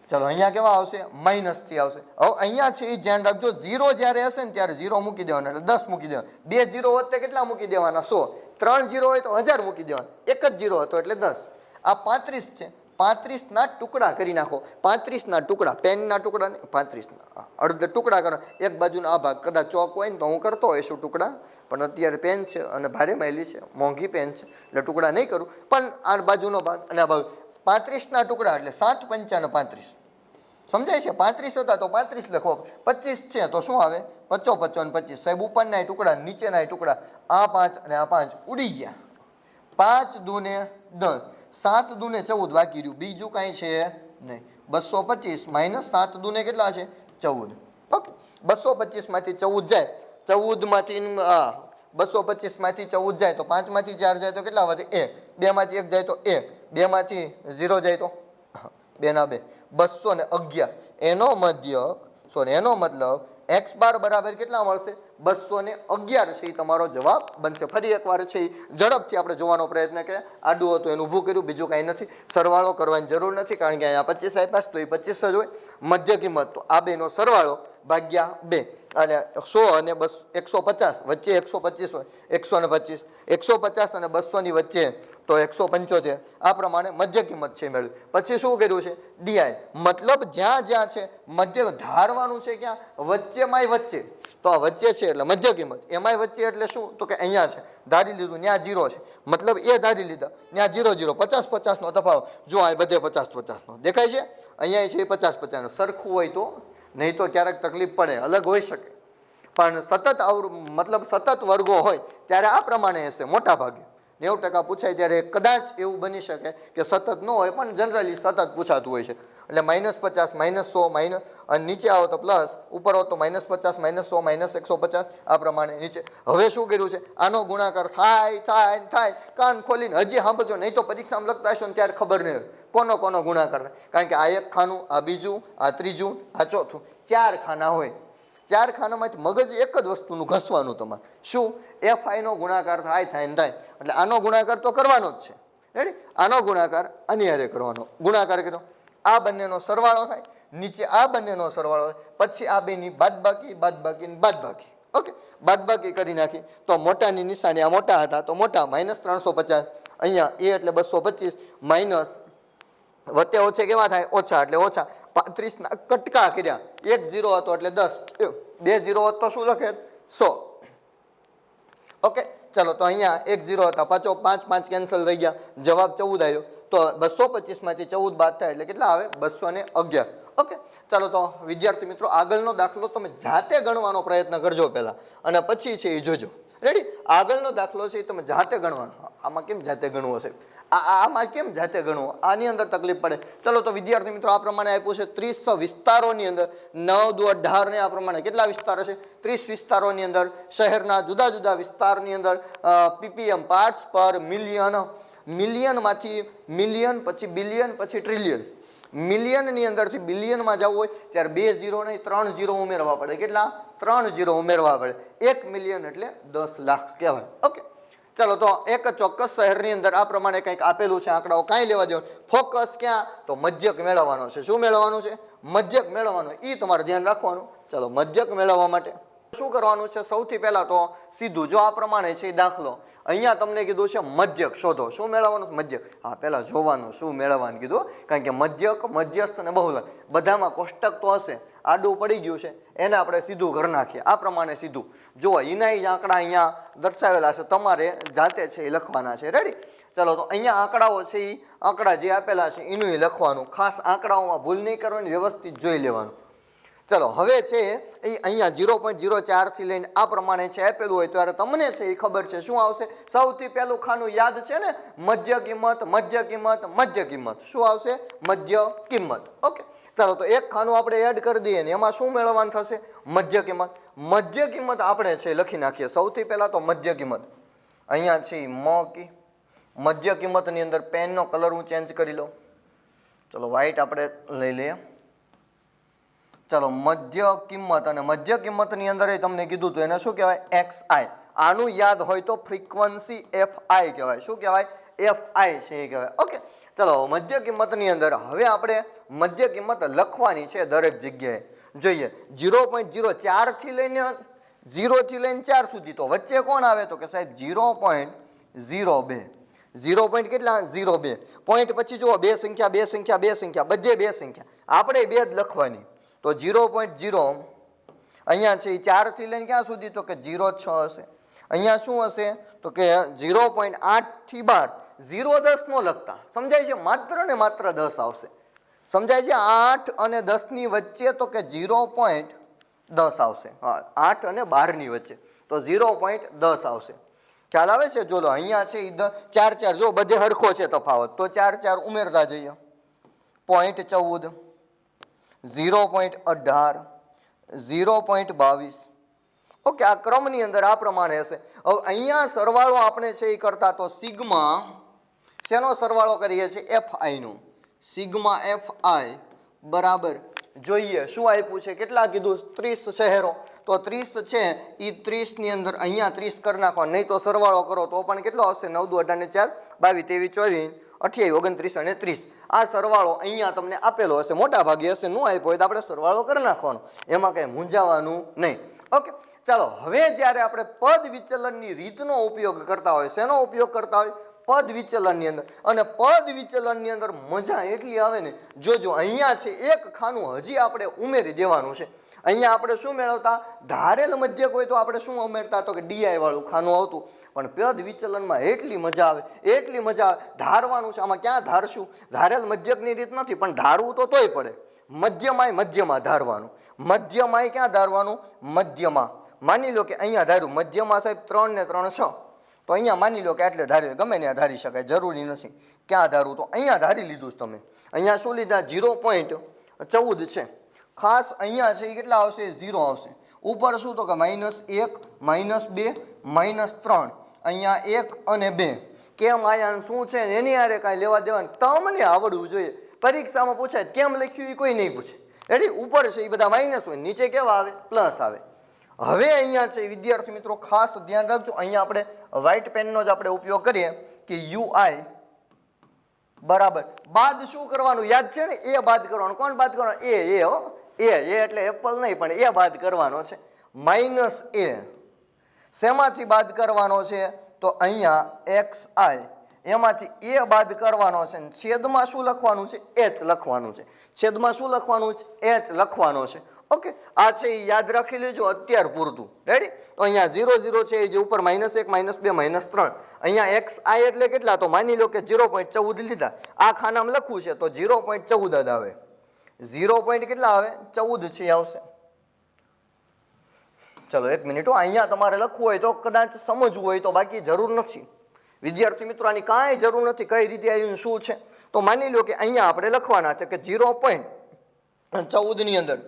ચાલો અહીંયા કેવા આવશે? માઇનસ થી આવશે. હવે અહીંયા છે એ ધ્યાન રાખજો, 0 જ્યારે હશે ને ત્યારે 0 મૂકી દેવાના એટલે 10 મૂકી દેવાના. 2 0 વત્તે કેટલા મૂકી દેવાના? 100. 3 0 હોય તો 1000 મૂકી દેવાના. એક જ 0 હતો એટલે 10. આ 35 છે, 35ના ટુકડા કરી નાખો. 35ના ટુકડા, પેનના ટુકડા ને 35ના અડધા ટુકડા કરો. એક બાજુનો આ ભાગ કદાચ ચોક હોય ને તો હું કરતો હોઈશું ટુકડા, પણ અત્યારે પેન છે અને ભારે માયલી છે, મોંઘી પેન છે એટલે ટુકડા નહીં કરું. પણ આ બાજુનો ભાગ અને આ ભાગ 35ના ટુકડા એટલે 7 પંચા ને 35. સમજાય છે? 35 હતા તો 35 લખો. 25 છે તો શું આવે? 55 55 25. સાહેબ ઉપરના ટુકડા નીચેના ટુકડા, આ 5 અને આ 5 ઉડી ગયા. 5 દૂને 10, 7 દૂને 14 બાકી રહ્યું, બીજું કાંઈ છે નહીં. 225 માઇનસ 7 દૂને કેટલા છે? 14. ઓકે, 225 માંથી 14 જાય, 14 માંથી 225 માંથી 14 જાય તો 5 માંથી 4 જાય તો કેટલા વધે? 1. 2 માંથી 1 જાય તો 1, 2 માંથી 0 જાય તો 2 ના 2, 211. એનો મધ્યક એનો મતલબ x બાર બરાબર કેટલા મળશે? 211 છે એ તમારો જવાબ બનશે. ફરી એકવાર છે એ ઝડપથી આપણે જોવાનો પ્રયત્ન કર્યા. આડું હતું એનું ઊભું કર્યું, બીજું કાંઈ નથી. સરવાળો કરવાની જરૂર નથી કારણ કે અહીંયા 25 આપ્યા તો એ 25 જ હોય. મધ્ય કિંમત તો આ બેનો સરવાળો ભાગ્યા 2 અને 100 અને 150 વચ્ચે 125 હોય, 125, 150 અને 200 ની વચ્ચે તો 175. આ પ્રમાણે મધ્ય કિંમત છે મેળવી. પછી શું કર્યું છે? ડીઆઈ, મતલબ જ્યાં જ્યાં છે મધ્ય ધારવાનું છે, ક્યાં? વચ્ચેમાંય વચ્ચે. તો આ વચ્ચે છે એટલે મધ્ય કિંમત, એમાંય વચ્ચે એટલે શું? તો કે અહીંયા છે, ધારી લીધું, ત્યાં 0 છે, મતલબ એ ધારી લીધા, ત્યાં 0 0, 50 50 નો તફાવત. જો આ બધે 50 50 નો દેખાય છે, અહીંયા છે 50 50 નો. સરખું હોય તો, નહીં તો ક્યારેક તકલીફ પડે, અલગ હોઈ શકે. પણ સતત મતલબ સતત વર્ગો હોય ત્યારે આ પ્રમાણે હશે મોટા ભાગે. 90% પૂછાય ત્યારે કદાચ એવું બની શકે કે સતત ન હોય, પણ જનરલી સતત પૂછાતું હોય છે. એટલે -50 -100 માઇનસ, અને નીચે આવો તો પ્લસ, ઉપર આવો તો -50 -100 -150 આ પ્રમાણે નીચે. હવે શું કર્યું છે? આનો ગુણાકાર થાય થાય થાય, કાન ખોલીને હજી સાંભળજો, નહીં તો પરીક્ષામાં લખતા હશો ને ત્યારે ખબર નહીં હોય કોનો ગુણાકાર થાય. કારણ કે આ એક ખાનું, આ બીજું, આ ત્રીજું, આ ચોથું, 4 ખાના હોય. 4 ખાનામાંથી મગજ એક જ વસ્તુનું ઘસવાનું તમારે. શું? FI નો ગુણાકાર થાય ને થાય, એટલે આનો ગુણાકાર તો કરવાનો જ છે. રેડી? આનો ગુણાકાર આની હારે કરવાનો. ગુણાકાર કર્યો, આ બંનેનો સરવાળો થાય, નીચે આ બંનેનો સરવાળો થાય, પછી આ બેની બાદબાકી બાદબાકી બાદબાકી. ઓકે, બાદબાકી કરી નાખી તો મોટાની નિશાની, આ મોટા હતા તો મોટા, -350. અહીંયા એ એટલે 225 માઇનસ વચ્ચે ઓછે કેવા થાય? ઓછા એટલે ઓછા. 35ના કટકા કર્યા, 1 0 હતો એટલે 10, 2 0 હોત તો શું લખે? 100. ઓકે, ચાલો તો અહીંયા 1 0 હતા, 5 5 કેન્સલ થઈ ગયા, જવાબ 14 આવ્યો. તો 225 માંથી 14 બાદ થાય એટલે કેટલા આવે? 211. ઓકે, ચાલો તો વિદ્યાર્થી મિત્રો આગળનો દાખલો તમે જાતે ગણવાનો પ્રયત્ન કરજો પહેલા અને પછી છે એ જોજો. રેડી? આગળનો દાખલો છે એ તમે જાતે ગણવાનો. આમાં કેમ જાતે ગણવો છે? આમાં કેમ જાતે ગણવો? આની અંદર તકલીફ પડે. ચલો તો વિદ્યાર્થી મિત્રો આ પ્રમાણે આપ્યું છે 30 વિસ્તારોની અંદર 9 દુ 18 ને આ પ્રમાણે કેટલા વિસ્તારો છે? 30 વિસ્તારોની અંદર શહેરના જુદા જુદા વિસ્તારની અંદર પીપીએમ પાર્ટ્સ પર મિલિયન, મિલિયનમાંથી મિલિયન, પછી બિલિયન, પછી ટ્રિલિયન. મિલિયનની અંદરથી બિલિયનમાં જવું હોય ત્યારે 2 0 નહીં 3 0 ઉમેરવા પડે. કેટલા? 3 0 ઉમેરવા પડે. 1 મિલિયન એટલે 10 લાખ કહેવાય. ઓકે, ચલો તો એક ચોક્કસ શહેરની અંદર આ પ્રમાણે કંઈક આપેલું છે, આંકડાઓ કાંઈ લેવા દેવા. ફોકસ ક્યાં? તો મધ્યક મેળવવાનો છે. શું મેળવવાનું છે? મધ્યક મેળવવાનો. એ તમારે ધ્યાન રાખવાનું. ચલો મધ્યક મેળવવા માટે શું કરવાનું છે? સૌથી પહેલા તો સીધું જો આ પ્રમાણે છે દાખલો, અહીંયા તમને કીધું છે મધ્યક શોધો. શું મેળવવાનું છે? મધ્યક. હા, પહેલા જોવાનું શું મેળવવાનું કીધું, કારણ કે મધ્યક, મધ્યસ્થ અને બહુલક બધામાં કોષ્ટક તો હશે. આડું પડી ગયું છે એને આપણે સીધું કરી નાખીએ. આ પ્રમાણે સીધું જુઓ, એના જ આંકડા અહીંયા દર્શાવેલા છે, તમારે જાતે છે એ લખવાના છે. રેડી? ચલો તો અહીંયા આંકડાઓ છે એ આંકડા જે આપેલા છે એનું લખવાનું. ખાસ આંકડાઓમાં ભૂલ નહીં કરવાની, વ્યવસ્થિત જોઈ લેવાનું. ચલો હવે છે એ અહીંયા 0.04 થી લઈને આ પ્રમાણે છે આપેલું હોય ત્યારે તમને છે એ ખબર છે શું આવશે? સૌથી પહેલું ખાનું યાદ છે ને, મધ્ય કિંમત, મધ્ય કિંમત, મધ્ય કિંમત. શું આવશે? મધ્ય કિંમત. ઓકે, ચાલો તો એક ખાનું આપણે એડ કરી દઈએ ને એમાં શું મેળવવાનું થશે? મધ્ય કિંમત. મધ્ય કિંમત આપણે છે લખી નાખીએ. સૌથી પહેલા તો મધ્ય કિંમત અહીંયા છે મધ્ય કિંમતની અંદર પેનનો કલર હું ચેન્જ કરી લઉં. ચલો વ્હાઈટ આપણે લઈ લઈએ. ચાલો મધ્ય કિંમત, અને મધ્ય કિંમતની અંદર તમને કીધું હતું એને શું કહેવાય? XI. આનું યાદ હોય તો ફ્રીક્વન્સી FI કહેવાય. શું કહેવાય? FI છે એ કહેવાય. ઓકે, ચલો મધ્ય કિંમતની અંદર હવે આપણે મધ્ય કિંમત લખવાની છે દરેક જગ્યાએ. જોઈએ 0.04 થી લઈને 0 થી લઈને 4 સુધી, તો વચ્ચે કોણ આવે? તો કે સાહેબ 0.02. 0 પોઈન્ટ કેટલા? 0.2. પોઈન્ટ પછી જુઓ બે સંખ્યા, બે સંખ્યા, બે સંખ્યા, બધે બે સંખ્યા, આપણે બે જ લખવાની. તો 0.0 અહીંયા છે 4 થી લઈને ક્યાં સુધી? તો કે 0.6 હશે. અહીંયા શું હશે? તો કે 0.8 થી 12. 0.10 નો લખતા, સમજાય છે? માત્ર ને માત્ર 10 આવશે. સમજાય છે? 8 અને 10 ની વચ્ચે તો કે 0.10 આવશે. હા, 8 અને 12 ની વચ્ચે તો 0.10 આવશે. ખ્યાલ આવે છે? જો અહીંયા છે 4 4, જો બધે હરખો છે તફાવત, તો 4 4 ઉમેરતા જઈએ. 0.14, 0.18, 0.22. ઓકે, આ ક્રમની અંદર આ પ્રમાણે હશે. હવે અહીંયા સરવાળો આપણે છે એ કરતા તો સિગ્મા શેનો સરવાળો કરીએ છીએ? FI નું. સિગ્મા FI બરાબર જોઈએ શું આપ્યું છે? કેટલા કીધું? 30 શહેરો. તો 30 છે એ 30 ની અંદર અહીંયા 30 કરી નાખવા, નહીં તો સરવાળો કરો તો પણ કેટલો આવશે? 9 દુ 18 ને 4 22 23 24 28 29 અને 30. આ સરવાળો અહીંયા તમને આપેલો હશે, મોટા ભાગે હશે. ન આપ્યો હોય તો આપણે સરવાળો કરી નાખવાનો, એમાં કંઈ મૂંઝાવાનું નહીં. ઓકે, ચાલો હવે જ્યારે આપણે પદ વિચલનની રીતનો ઉપયોગ કરતા હોય, શેનો ઉપયોગ કરતા હોય? પદ વિચલનની અંદર. અને પદ વિચલનની અંદર મજા એટલી આવે ને, જોજો અહીંયા છે એક ખાનું હજી આપણે ઉમેરી દેવાનું છે. અહીંયા આપણે શું મેળવતા? ધારેલ મધ્યક હોય તો આપણે શું ઉમેરતા? તો કે DI વાળું ખાનું આવતું. પણ પદ વિચલનમાં એટલી મજા આવે, એટલી મજા આવે. ધારવાનું છે. આમાં ક્યાં ધારશું? ધારેલ મધ્યકની રીત નથી, પણ ધારવું તો તોય પડે. મધ્યમાં ધારવાનું. મધ્યમાં ક્યાં ધારવાનું? મધ્યમાં. માની લો કે અહીંયા ધાર્યું મધ્યમાં સાહેબ 3 ને 3 6, તો અહીંયા માની લો કે એટલે ધાર્યું, ગમે ત્યાં ધારી શકાય, જરૂરી નથી. ક્યાં ધારવું? તો અહીંયા ધારી લીધું તમે. અહીંયા શું લીધા? 0.14 છે. ખાસ અહીંયા છે એ કેટલા આવશે? 0 આવશે. ઉપર શું? તો કે -1, -2, -3. અહીંયા 1 અને 2 કેમ આયા? શું છે એની હારે કાંઈ લેવા દેવા તમને આવડવું જોઈએ. પરીક્ષામાં પૂછાય કેમ લખ્યું એ કોઈ નહીં પૂછે. રેડી? ઉપર છે એ બધા માઇનસ હોય, નીચે કેવા આવે? પ્લસ આવે. હવે અહીંયા છે વિદ્યાર્થી મિત્રો ખાસ ધ્યાન રાખજો, અહીંયા આપણે વ્હાઇટ પેનનો જ આપણે ઉપયોગ કરીએ કે UI બરાબર બાદ શું કરવાનું? યાદ છે ને? એ બાદ કરવાનું. કોણ બાદ કરવાનું? એ હો, એ એટલે એપલ નહીં, પણ એ બાદ કરવાનો છે. -a શેમાંથી બાદ કરવાનો છે? તો અહીંયા XI એમાંથી એ બાદ કરવાનો છે. છેદમાં શું લખવાનું છે? H લખવાનું છે. છેદમાં શું લખવાનું છે? H લખવાનો છે. ઓકે, આ છે એ યાદ રાખી લેજો અત્યાર પૂરતું. રેડી? તો અહીંયા 0 0 છે જે ઉપર -1 -2 -3. અહીંયા XI એટલે કેટલા? તો માની લો કે 0.14 લીધા. આ ખાનામાં લખવું છે તો 0.14 જ આવે. 0 પોઈન્ટ કેટલા આવે 14 છે આવશે. ચલો 1 મિનિટ, અહીંયા તમારે લખવું હોય તો કદાચ સમજવું હોય તો, બાકી જરૂર નથી વિદ્યાર્થી મિત્રો, આની કાંઈ જરૂર નથી. કઈ રીતે આવ્યું શું છે તો માની લો કે અહીંયા આપણે લખવાના છે કે 0.14 ની અંદર,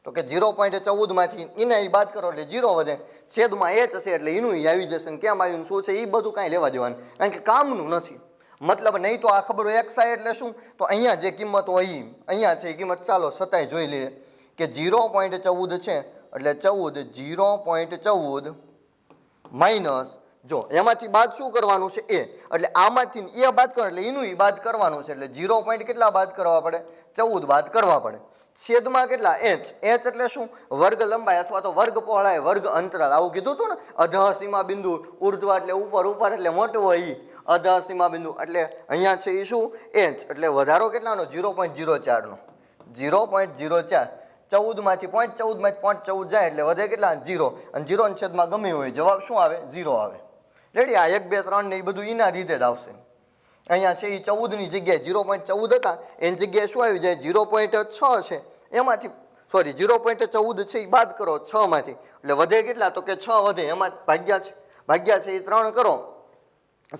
તો કે 0.14 માંથી એને બાદ કરો એટલે 0 વધે, છેદમાં h હશે એટલે એનું આવી જશે. કેમ આવ્યું શું છે એ બધું કાંઈ લેવા દેવાનું, કારણ કે કામનું નથી. મતલબ નહીં તો આ ખબર હોય xi એટલે શું, તો અહીંયા જે કિંમત હોય અહીંયા છે એ કિંમત ચાલો છતાંય જોઈ લઈએ કે 0.14 છે એટલે 0.14 માઇનસ, જો એમાંથી બાદ શું કરવાનું છે એ, એટલે આમાંથી એ બાદ કરો એટલે એનું એ બાદ કરવાનું છે, એટલે 0 પોઈન્ટ કેટલા બાદ કરવા પડે 14 બાદ કરવા પડે. છેદમાં કેટલા h, h એટલે શું વર્ગ લંબાઈ અથવા તો વર્ગ પહોળાઈ વર્ગ અંતરાલ, આવું કીધું હતું ને. અધઃ સીમા બિંદુ, ઉર્ધ્વ એટલે ઉપર, ઉપર એટલે મોટું હોય ઈ અધઃ સીમા બિંદુ, એટલે અહીંયા છે એ શું h, એટલે વધારો કેટલાનો 0.04 નો, 0.04. 14 માંથી 0.14 માંથી 0.14 જાય એટલે વધે કેટલા 0, અને 0 ની છેદમાં ગમે હોય જવાબ શું આવે 0 આવે. રેડી, આ 1 2 3 ને એ બધું એના રીતે જ આવશે. અહીંયા છે એ 14 ની જગ્યાએ 0.14 હતા એની જગ્યાએ શું આવી જાય 0.6 છે, એમાંથી સોરી 0.14 છે એ બાદ કરો 6 માંથી એટલે વધે કેટલા, તો કે 6 વધે, એમાં ભાગ્યા છે એ 3 કરો,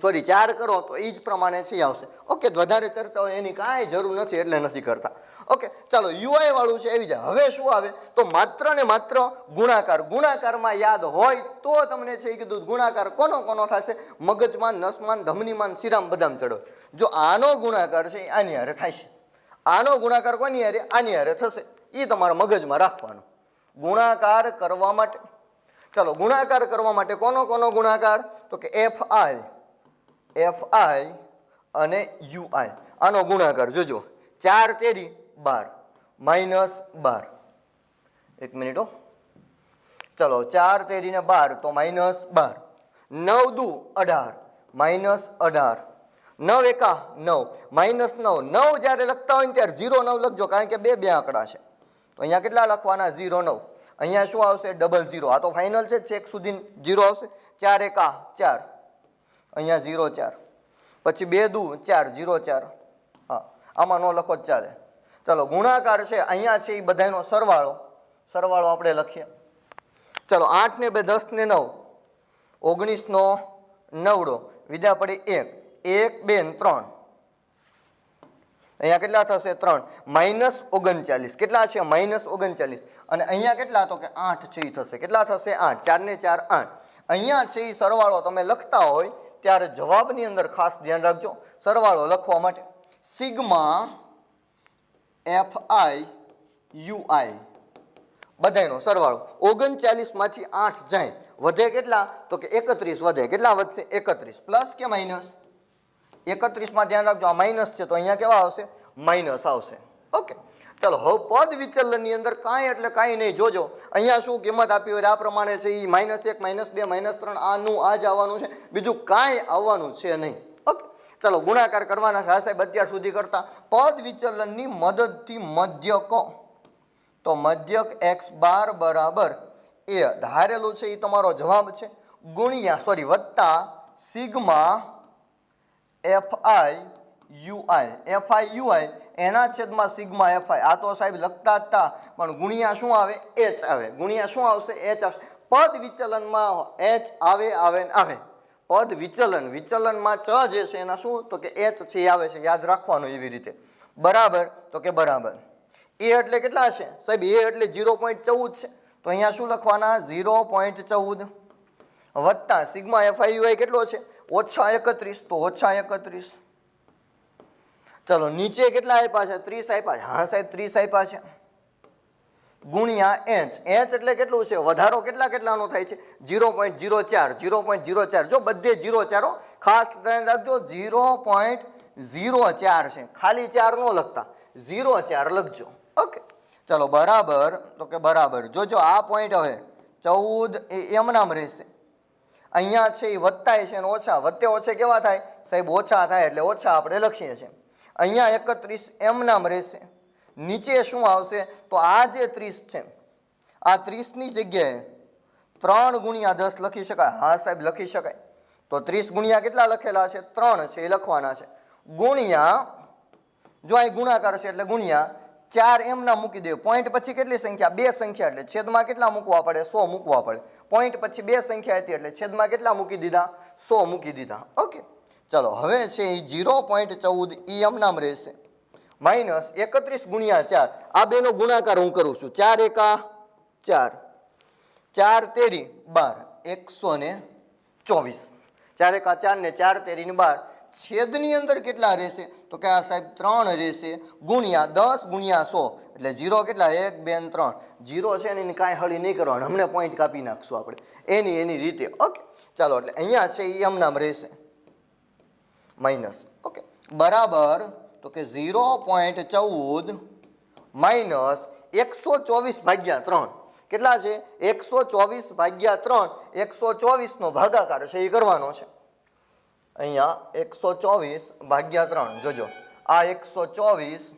સોરી 4 કરો તો એ જ પ્રમાણે છે આવશે. ઓકે, વધારે ચર્ચા હોય એની કાંઈ જરૂર નથી એટલે નથી કરતા. ઓકે, ચાલો યુઆઈ વાળું છે આવી જાય. હવે શું આવે તો માત્ર ને માત્ર ગુણાકાર. ગુણાકારમાં યાદ હોય તો તમને છે એ કીધું ગુણાકાર કોનો થશે, મગજમાં, નસમાં, ધમનીમાં, શિરામ બદામ ચડો. જો આનો ગુણાકાર છે આની હારે થાય છે, આનો ગુણાકાર કોની હારે આની હારે થશે, એ તમારા મગજમાં રાખવાનો. ગુણાકાર કરવા માટે, ચાલો ગુણાકાર કરવા માટે કોનો ગુણાકાર, તો કે fi અને ui, આનો ગુણાકાર જોજો 4 તેરી 12 માઇનસ 12. 1 મિનિટ હો, ચલો 4 તેરી ને 12 તો માઇનસ 12, 9 દુ 18 માઇનસ 18, 9 એકા 9 માઇનસ 9. 9 જ્યારે લખતા હોય ને ત્યારે 0 9 લખજો, કારણ કે બે આંકડા છે તો અહીંયા કેટલા લખવાના 0 9. અહીંયા શું આવશે 00, આ તો ફાઇનલ છે, છેક સુધી 0 આવશે. 4 એકા 4, અહીંયા 0 4, પછી 2 દુ 4 0 4, હા આમાં નો લખો જ ચાલે. ચલો ગુણાકાર છે અહીંયા છે એ બધાનો સરવાળો આપણે લખીએ. ચલો 8 ને 2 10 ને 9, 19 નો 9, વિદ્યા પડી 1 1 2 ને 3, અહીંયા કેટલા થશે 3 માઇનસ 39, કેટલા છે માઇનસ 39, અને અહીંયા કેટલા તો કે 8 છે એ થશે, કેટલા થશે 8, 4 ને 4 8. અહીંયા છે એ સરવાળો તમે લખતા હોય ત્યારે જવાબની અંદર ખાસ ધ્યાન રાખજો, સરવાળો લખવા માટે સિગ્મા fi ui બધાયનો સરવાળો. 39 માંથી 8 જાય વધે કેટલા તો કે 31 વધે, કેટલા વધશે 31, પ્લસ કે માઇનસ 31 માં ધ્યાન રાખજો આ માઇનસ છે તો અહીંયા કેવા આવશે માઇનસ આવશે. ઓકે, ચલો હવે પદ વિચલનની અંદર કાંઈ એટલે કાંઈ નહીં, જોજો અહીંયા શું કિંમત આપી હોય આ પ્રમાણે છે એ -1 -2 -3 આનું આ જ આવવાનું છે, બીજું કાંઈ આવવાનું છે નહીં. ઓકે, ચલો ગુણાકાર કરવાના છે સાહેબ અત્યાર સુધી કરતા. પદ વિચલનની મદદથી મધ્યક, તો મધ્યક x બાર બરાબર એ ધારેલું છે એ તમારો જવાબ છે, ગુણ્યા સોરી વત્તા સિગ્મા fi ui એના છેદમાં સિગ્મા fi. આ તો સાહેબ લખતા જ હતા પણ ગુણ્યા શું આવે h આવે, ગુણ્યા શું આવશે h આવશે. પદ વિચલનમાં h આવે. પદ વિચલનમાં ચ જે છે એના શું તો કે h છે આવે છે, યાદ રાખવાનું એવી રીતે. બરાબર, તો કે બરાબર. એ એટલે કેટલા છે સાહેબ, એ એટલે 0.14 છે તો અહીંયા શું લખવાના 0.14 વત્તા સિગ્મા fi ui કેટલો છે -31 તો -31. ચલો નીચે કેટલા આપ્યા છે 30 આપ્યા છે, હા સાહેબ 30 આપ્યા છે, ગુણ્યા h એટલે કેટલું છે વધારો કેટલાનો થાય છે 0.04. જો બધે 0 ખાસ ધ્યાન રાખજો 0.04 છે, ખાલી 4 નો લખતા 0.4 લખજો. ઓકે, ચલો બરાબર, તો કે બરાબર. જોજો આ પોઈન્ટ હવે 14 એ એમ નામ રહેશે, અહીંયા છે એ વત્તા છે અને ઓછા, વત્તે ઓછે કેવા થાય સાહેબ ઓછા થાય એટલે ઓછા આપણે લખીએ છીએ. અહીંયા 31 એમ નામ રહેશે, નીચે શું આવશે તો આ જે 30 છે આ 30 ની જગ્યાએ 3 ગુણ્યા 10 લખી શકાય, હા સાહેબ લખી શકાય. તો 30 ગુણ્યા કેટલા લખેલા છે 3 છે એ લખવાના છે, ગુણ્યા જો અહીં ગુણાકાર છે એટલે ગુણ્યા 4 એમના મૂકી દે. પોઈન્ટ પછી કેટલી સંખ્યા? 2 સંખ્યા એટલે છેદમાં કેટલા મૂકવા પડે? 100 મૂકવા પડે. પોઈન્ટ પછી 2 સંખ્યા હતી એટલે છેદમાં કેટલા મૂકી દીધા? 100 મૂકી દીધા. ઓકે, ચલો હવે છે એ 0.14 એ એમનામ રહેશે માઇનસ 31 ગુણ્યા 4. આ બેનો ગુણાકાર હું કરું છું. 4 એકા 4, 4 તેરી 12, 124. 4 એકા 4 ને 4 તેરી ને 12. છેદની અંદર કેટલા રહેશે? તો કે આ સાહેબ 3 રહેશે ગુણ્યા 10 ગુણ્યા 100 એટલે 0 કેટલા? 1 2 3. 0 છે ને એની કાંઈ હળી નહીં કરવાનું, હમણાં પોઈન્ટ કાપી નાખશું આપણે એની રીતે. ઓકે, ચાલો એટલે અહીંયા છે એ એમનામ રહેશે માઇનસ. ઓકે, બરાબર. તો કે 0.14 માઇનસ 124 ભાગ્યા 3 કેટલા છે? 124 ભાગ્યા 3. 124 નો ભાગાકાર છે એ કરવાનો છે. અહીંયા 124 ભાગ્યા 3 જોજો, આ 124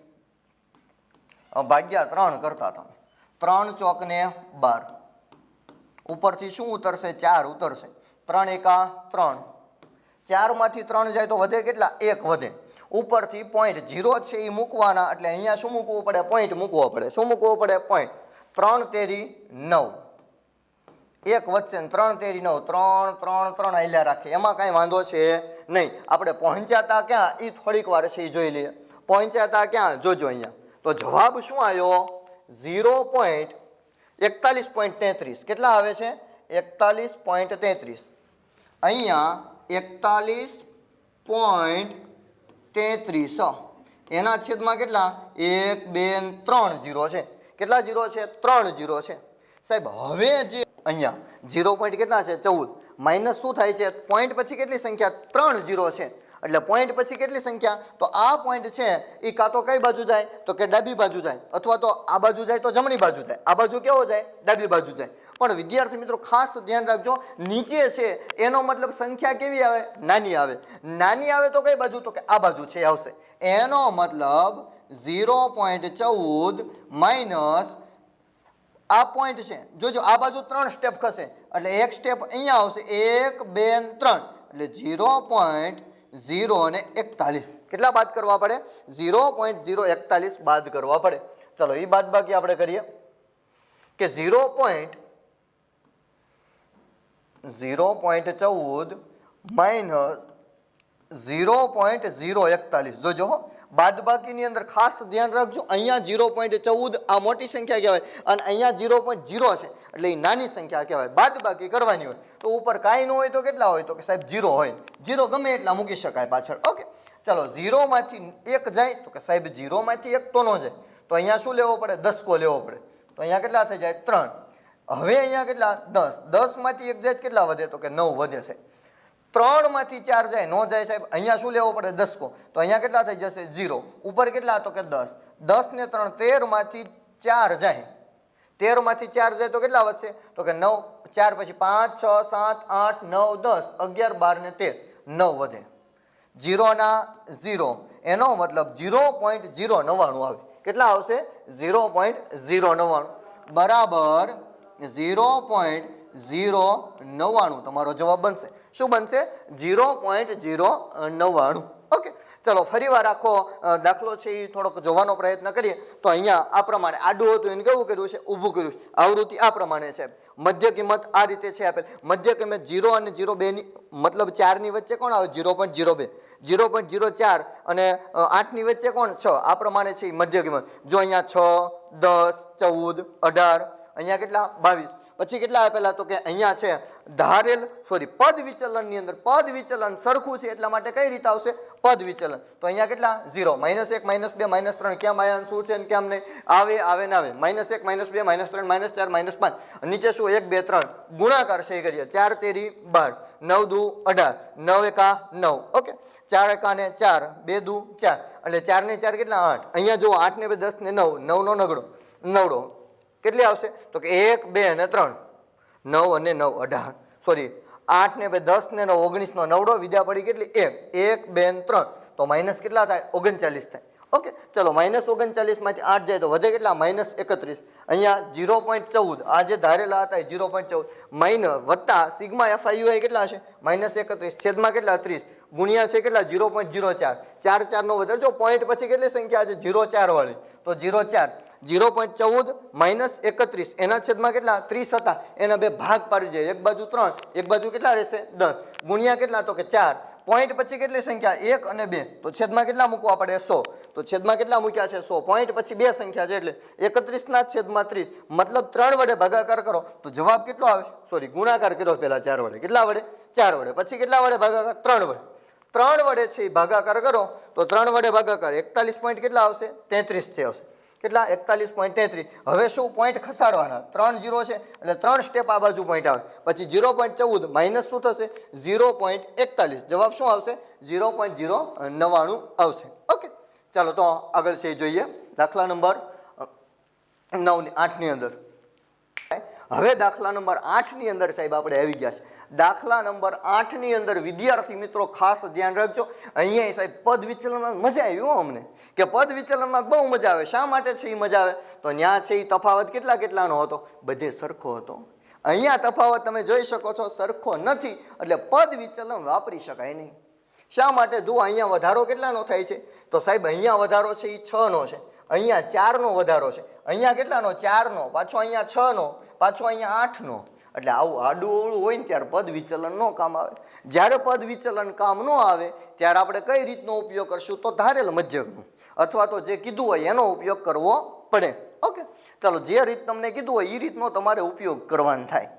ભાગ્યા 3 કરતા તમે 3 ચોક ને 12. ઉપરથી શું ઉતરશે? 4 ઉતરશે. 3 એકા 3, 4 માંથી 3 જાય તો વધે કેટલા? 1 વધે. ઉપરથી પોઈન્ટ 0 છે એ મૂકવાના એટલે અહીંયા શું મૂકવું પડે? પોઈન્ટ મૂકવો પડે. શું મૂકવો પડે? પોઈન્ટ. 3 તેરી 9, 1 વચ્ચે 3 તેરી 9, 3 3 3 આયલા રાખે, એમાં કાંઈ વાંધો છે નહીં. આપણે પહોંચ્યા ક્યાં એ થોડીક વાર છે એ જોઈ લઈએ. પહોંચ્યા ક્યાં જોજો અહીંયા. તો જવાબ શું આવ્યો? 0.41.33. કેટલા આવે છે? 41.33. અહીંયા 41.33 એના છેદમાં કેટલા? 1 2 3 0 છે. કેટલા 0 છે? 3 0 છે સાહેબ. હવે જે અહીંયા 0 પોઈન્ટ કેટલા છે? 14. માઇનસ શું થાય છે? પોઈન્ટ પછી કેટલી સંખ્યા? 3 0 છે એટલે પોઈન્ટ પછી કેટલી સંખ્યા? તો આ પોઈન્ટ છે એ કાં તો કઈ બાજુ જાય? તો કે ડાબી બાજુ જાય, અથવા તો આ બાજુ જાય તો જમણી બાજુ જાય. આ બાજુ કેવો જાય? ડાબી બાજુ જાય. પણ વિદ્યાર્થી મિત્રો ખાસ ધ્યાન રાખજો, નીચે છે એનો મતલબ સંખ્યા કેવી આવે? નાની આવે. નાની આવે તો કઈ બાજુ? તો કે આ બાજુ છે આવશે. એનો મતલબ 0.14 માઇનસ આ પોઈન્ટ છે જોજો, આ બાજુ 3 સ્ટેપ ખસે એટલે એક સ્ટેપ અહીંયા આવશે. 1 2 3 એટલે 0.041. કેટલા બાદ કરવા પડે? 0.041 બાદ કરવા પડે. ચલો એ બાદ બાકી આપણે કરીએ કે 0.14 માઇનસ 0.041. જોજો બાદબાકીની અંદર ખાસ ધ્યાન રાખજો. અહીંયા 0.14 આ મોટી સંખ્યા કહેવાય અને અહીંયા 0.0 છે એટલે એ નાની સંખ્યા કહેવાય. બાદબાકી કરવાની હોય તો ઉપર કાંઈ ન હોય તો કેટલા હોય? તો કે સાહેબ 0 હોય. 0 ગમે એટલા મૂકી શકાય પાછળ. ઓકે, ચલો 0 માંથી 1 જાય તો કે સાહેબ 0 માંથી 1 તો ન જાય. તો અહીંયા શું લેવો પડે? 10 લેવો પડે. તો અહીંયા કેટલા થઈ જાય? 3. હવે અહીંયા કેટલા? 10. 10 માંથી 1 જાય કેટલા વધે? તો કે 9 વધે છે. 3 માંથી 4 જાય નો જાય સાહેબ. અહીંયા શું લેવો પડે? 10 તો અહીંયા કેટલા થઈ જશે? 0. ઉપર કેટલા? તો કે 10. 10 ને 3 13 માંથી 4 જાય. 13 માંથી 4 જાય તો કેટલા વધશે? તો કે 9. 4 પછી 5 6 7 8 9 10 11 12 ને 13 9 વધે. 0 ના 0 એનો મતલબ 0.099 આવે. કેટલા આવશે? 0.099 બરાબર 0.099 તમારો જવાબ બનશે. શું બનશે? 0.099. ઓકે, ચલો ફરી વાર આખો દાખલો છે એ થોડોક જોવાનો પ્રયત્ન કરીએ. તો અહીંયા આ પ્રમાણે આડું હતું એને કેવું કર્યું છે? ઊભું કર્યું છે. આવૃત્તિ આ પ્રમાણે છે. મધ્ય કિંમત આ રીતે છે આપેલ. મધ્ય કિંમત 0 અને 0.2 ની મતલબ 4 ની વચ્ચે કોણ આવે? 0.02. 0.04 અને 8 ની વચ્ચે કોણ? 6. આ પ્રમાણે છે મધ્ય કિંમત. જો અહીંયા 6 10 14 18 અહીંયા કેટલા? 22. પછી કેટલા આપેલા? તો કે અહીંયા છે ધારેલ પદ વિચલનની અંદર પદ વિચલન સરખું છે એટલા માટે કઈ રીતે આવશે? પદ વિચલન. તો અહીંયા કેટલા? 0 -1 -2 -3 ક્યાં આયા શું છે ને કેમ નહીં આવે આવે ને આવે. -1 -2 -3 -4 -5 નીચે શું? 1 2 3 ગુણાકાર છે કરીએ. 4 તેરી 12 9 દુ 18 9 એકા 9. ઓકે, 4 એકા ને 4 2 દુ 4 એટલે 4 ને 4 કેટલા? 8. અહીંયા જો 8 ને 10 ને 9 9 નો નવડો કેટલી આવશે? તો કે 1 2 અને 3 9 અને 9 18 8 ને 10 ને 9 19 નો નવડો. વિદ્યા પડી કેટલી? 1 1 2 અને 3 તો માઇનસ કેટલા થાય? 39 થાય. ઓકે, ચલો -39 માંથી 8 જાય તો વધે કેટલા? -31. અહીંયા 0.14 આ જે ધારેલા હતા એ 0.14 માઇનસ વત્તા સિગ્મા FIUI કેટલા હશે? -31 છેદમાં કેટલા? 30 ગુણ્યા છે કેટલા 0.04, 4 4 નો વધારે જો પોઈન્ટ પછી કેટલી સંખ્યા છે 0.4 વાળી, તો 0.4 0.14 માઇનસ 31 એના છેદમાં કેટલા 30 હતા, એના બે ભાગ પાડી જાય, એક બાજુ 3 એક બાજુ કેટલા રહેશે 10, ગુણ્યા કેટલા તો કે 4, પોઈન્ટ પછી કેટલી સંખ્યા 1 અને 2, તો છેદમાં કેટલા મૂકવા પડે 100, તો છેદમાં કેટલા મૂક્યા છે 100, પોઈન્ટ પછી બે સંખ્યા છે એટલે 31 ના છેદમાં 30, મતલબ 3 વડે ભાગાકાર કરો તો જવાબ કેટલો આવે, સોરી ગુણાકાર કર્યો પહેલા 4 વડે, કેટલા વડે 4 વડે, પછી કેટલા વડે ભાગાકાર 3 વડે, 3 વડે છે ભાગાકાર કરો તો 3 વડે ભાગાકાર 41 પોઈન્ટ કેટલા આવશે 33 છે આવશે, કેટલા 41.33, હવે શું પોઈન્ટ ખસાડવાના, 3 0 છે એટલે 3 સ્ટેપ આ બાજુ પોઈન્ટ આવે, પછી 0.14 માઇનસ શું થશે 0.41, જવાબ શું આવશે 0.099 આવશે. ઓકે ચાલો તો આગળ છે જોઈએ દાખલા નંબર 8 ની અંદર. હવે દાખલા નંબર 8 ની અંદર સાહેબ આપણે આવી ગયા છે. દાખલા નંબર 8 ની અંદર વિદ્યાર્થી મિત્રો ખાસ ધ્યાન રાખજો, અહીંયા સાહેબ પદ વિચલનમાં મજા આવી હો અમને, કે પદ વિચલનમાં બહુ મજા આવે. શા માટે છે એ મજા આવે તો ત્યાં છે એ તફાવત કેટલાનો હતો, બધે સરખો હતો. અહીંયા તફાવત તમે જોઈ શકો છો સરખો નથી, એટલે પદ વિચલન વાપરી શકાય નહીં. શા માટે જુઓ અહીંયા વધારો કેટલાનો થાય છે તો સાહેબ અહીંયા વધારો છે એ 6 નો છે, અહીંયા 4 નો વધારો છે, અહીંયા કેટલાનો 4 નો, પાછો અહીંયા 6 નો, પાછો અહીંયા 8 નો, એટલે આવું આડું અવળું હોય ને ત્યારે પદ વિચલન ન કામ આવે. જ્યારે પદ વિચલન કામ ન આવે ત્યારે આપણે કઈ રીતનો ઉપયોગ કરશું તો ધારેલ મધ્યકનું, અથવા તો જે કીધું હોય એનો ઉપયોગ કરવો પડે. ઓકે ચાલો, જે રીત તમને કીધું હોય એ રીતનો તમારે ઉપયોગ કરવાનો થાય.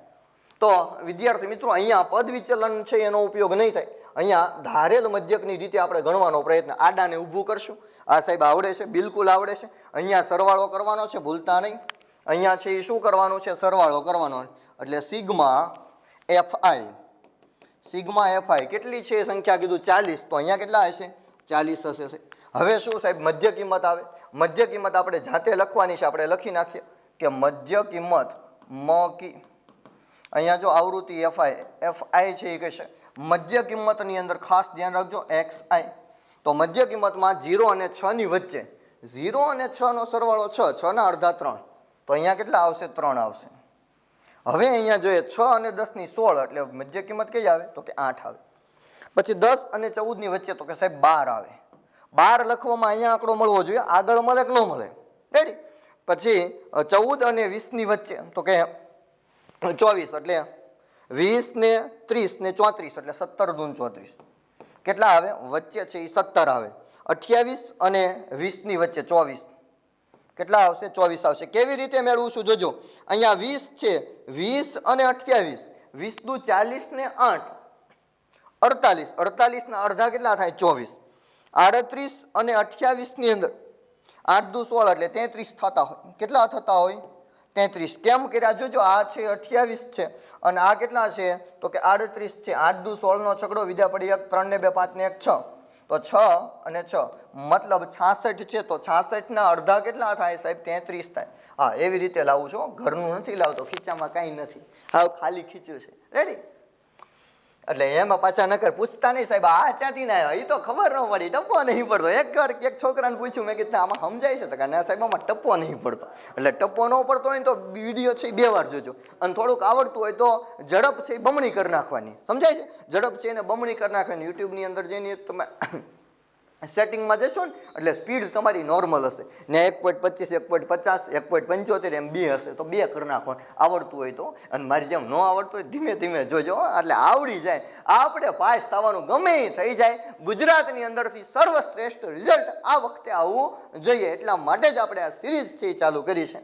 તો વિદ્યાર્થી મિત્રો અહીંયા પદ વિચલન છે એનો ઉપયોગ નહીં થાય, અહીંયા ધારેલ મધ્યકની રીતે આપણે ગણવાનો પ્રયત્ન, આડાને ઊભું કરશું. આ સાહેબ આવડે છે, બિલકુલ આવડે છે. અહીંયા સરવાળો કરવાનો છે, ભૂલતા નહીં. અહીંયા છે એ શું કરવાનું છે સરવાળો કરવાનો, એટલે સિગ્મા એફઆઈ કેટલી છે સંખ્યા કીધું 40, તો અહીંયા કેટલા હશે 40 હશે. હવે શું સાહેબ મધ્ય કિંમત આવે, મધ્ય કિંમત આપણે જાતે લખવાની છે, આપણે લખી નાખીએ કે મધ્ય કિંમત અહીંયા જો આવૃત્તિ એફઆઈ છે એ કહેશે મધ્ય કિંમતની અંદર ખાસ ધ્યાન રાખજો એક્સઆઈ, તો મધ્ય કિંમતમાં 0 અને 6 ની વચ્ચે 0 અને 6 નો સરવાળો 6 ના અડધા 3, તો અહીંયા કેટલા આવશે 3 આવશે. હવે અહીંયા જોઈએ 6 અને 10 ની 16, એટલે મધ્ય કિંમત કઈ આવે તો કે 8 આવે. પછી 10 અને 14 ની વચ્ચે તો કે સાહેબ 12 આવે. 12 લખવામાં અહીંયા આંકડો મળવો જોઈએ, આગળ મળે કે ન મળે, રેડી. પછી 14 અને 20 ની વચ્ચે તો કે 24, એટલે 20 ને 30 ને 34, એટલે 17 દૂન 34, કેટલા આવે વચ્ચે છે એ 17 આવે. 28 અને 20 ની વચ્ચે 24, કેટલા આવશે 24 આવશે. કેવી રીતે મેળવું છું જોજો, અહીંયા 20 છે, 20 અને 28, 20 દુ 40 ને 8 48, 48 ના અડધા કેટલા થાય 24, 38 અને 28 ની અંદર 8 દુ 16, એટલે 33 થતા હોય. કેટલા થતા હોય 33. કેમ કર્યા જોજો, આ છે 28 છે અને આ કેટલા છે તો કે 38 છે. 8 દુ 16 નો છકડો વિદ્યા પડી 1 3 ને 2 5 ને 1 6, તો 6 અને 6 મતલબ 66 છે, તો 66 ના અડધા કેટલા થાય સાહેબ 33 થાય. હા એવી રીતે લાવું છું, ઘરનું નથી લાવતો, ખીચામાં કાંઈ નથી, હા ખાલી ખીચ્યું છે, રેડી. એટલે એમાં પાછા નકર પૂછતા નહીં સાહેબ આ ચાતી ના આવ્યા, એ તો ખબર ન પડી, ટપ્પો નહીં પડતો. એક છોકરાને પૂછ્યું મેં કીધું આમાં સમજાય છે તો કે ના સાહેબ આમાં ટપ્પો નહીં પડતો. એટલે ટપ્પો ન પડતો હોય ને તો વિડીયો છે 2 વાર જોજો, અને થોડુંક આવડતું હોય તો ઝડપ છે એ બમણી કરી નાખવાની, સમજાય છે, ઝડપ છે એને બમણી કરી નાખવાની. યુટ્યુબની અંદર જઈને તમે સેટિંગમાં જશો ને એટલે સ્પીડ તમારી નોર્મલ હશે ને 1.25 1.50 1.75 એમ 2 હશે, તો 2 કરી નાખો આવડતું હોય તો. અને મારી જેમ ન આવડતું હોય ધીમે ધીમે જોજો, એટલે આવડી જાય, આપણે પાસ થવાનું ગમે એ થઈ જાય. ગુજરાતની અંદરથી સર્વશ્રેષ્ઠ રિઝલ્ટ આ વખતે આવવું જોઈએ, એટલા માટે જ આપણે આ સિરીઝ છે એ ચાલુ કરી છે.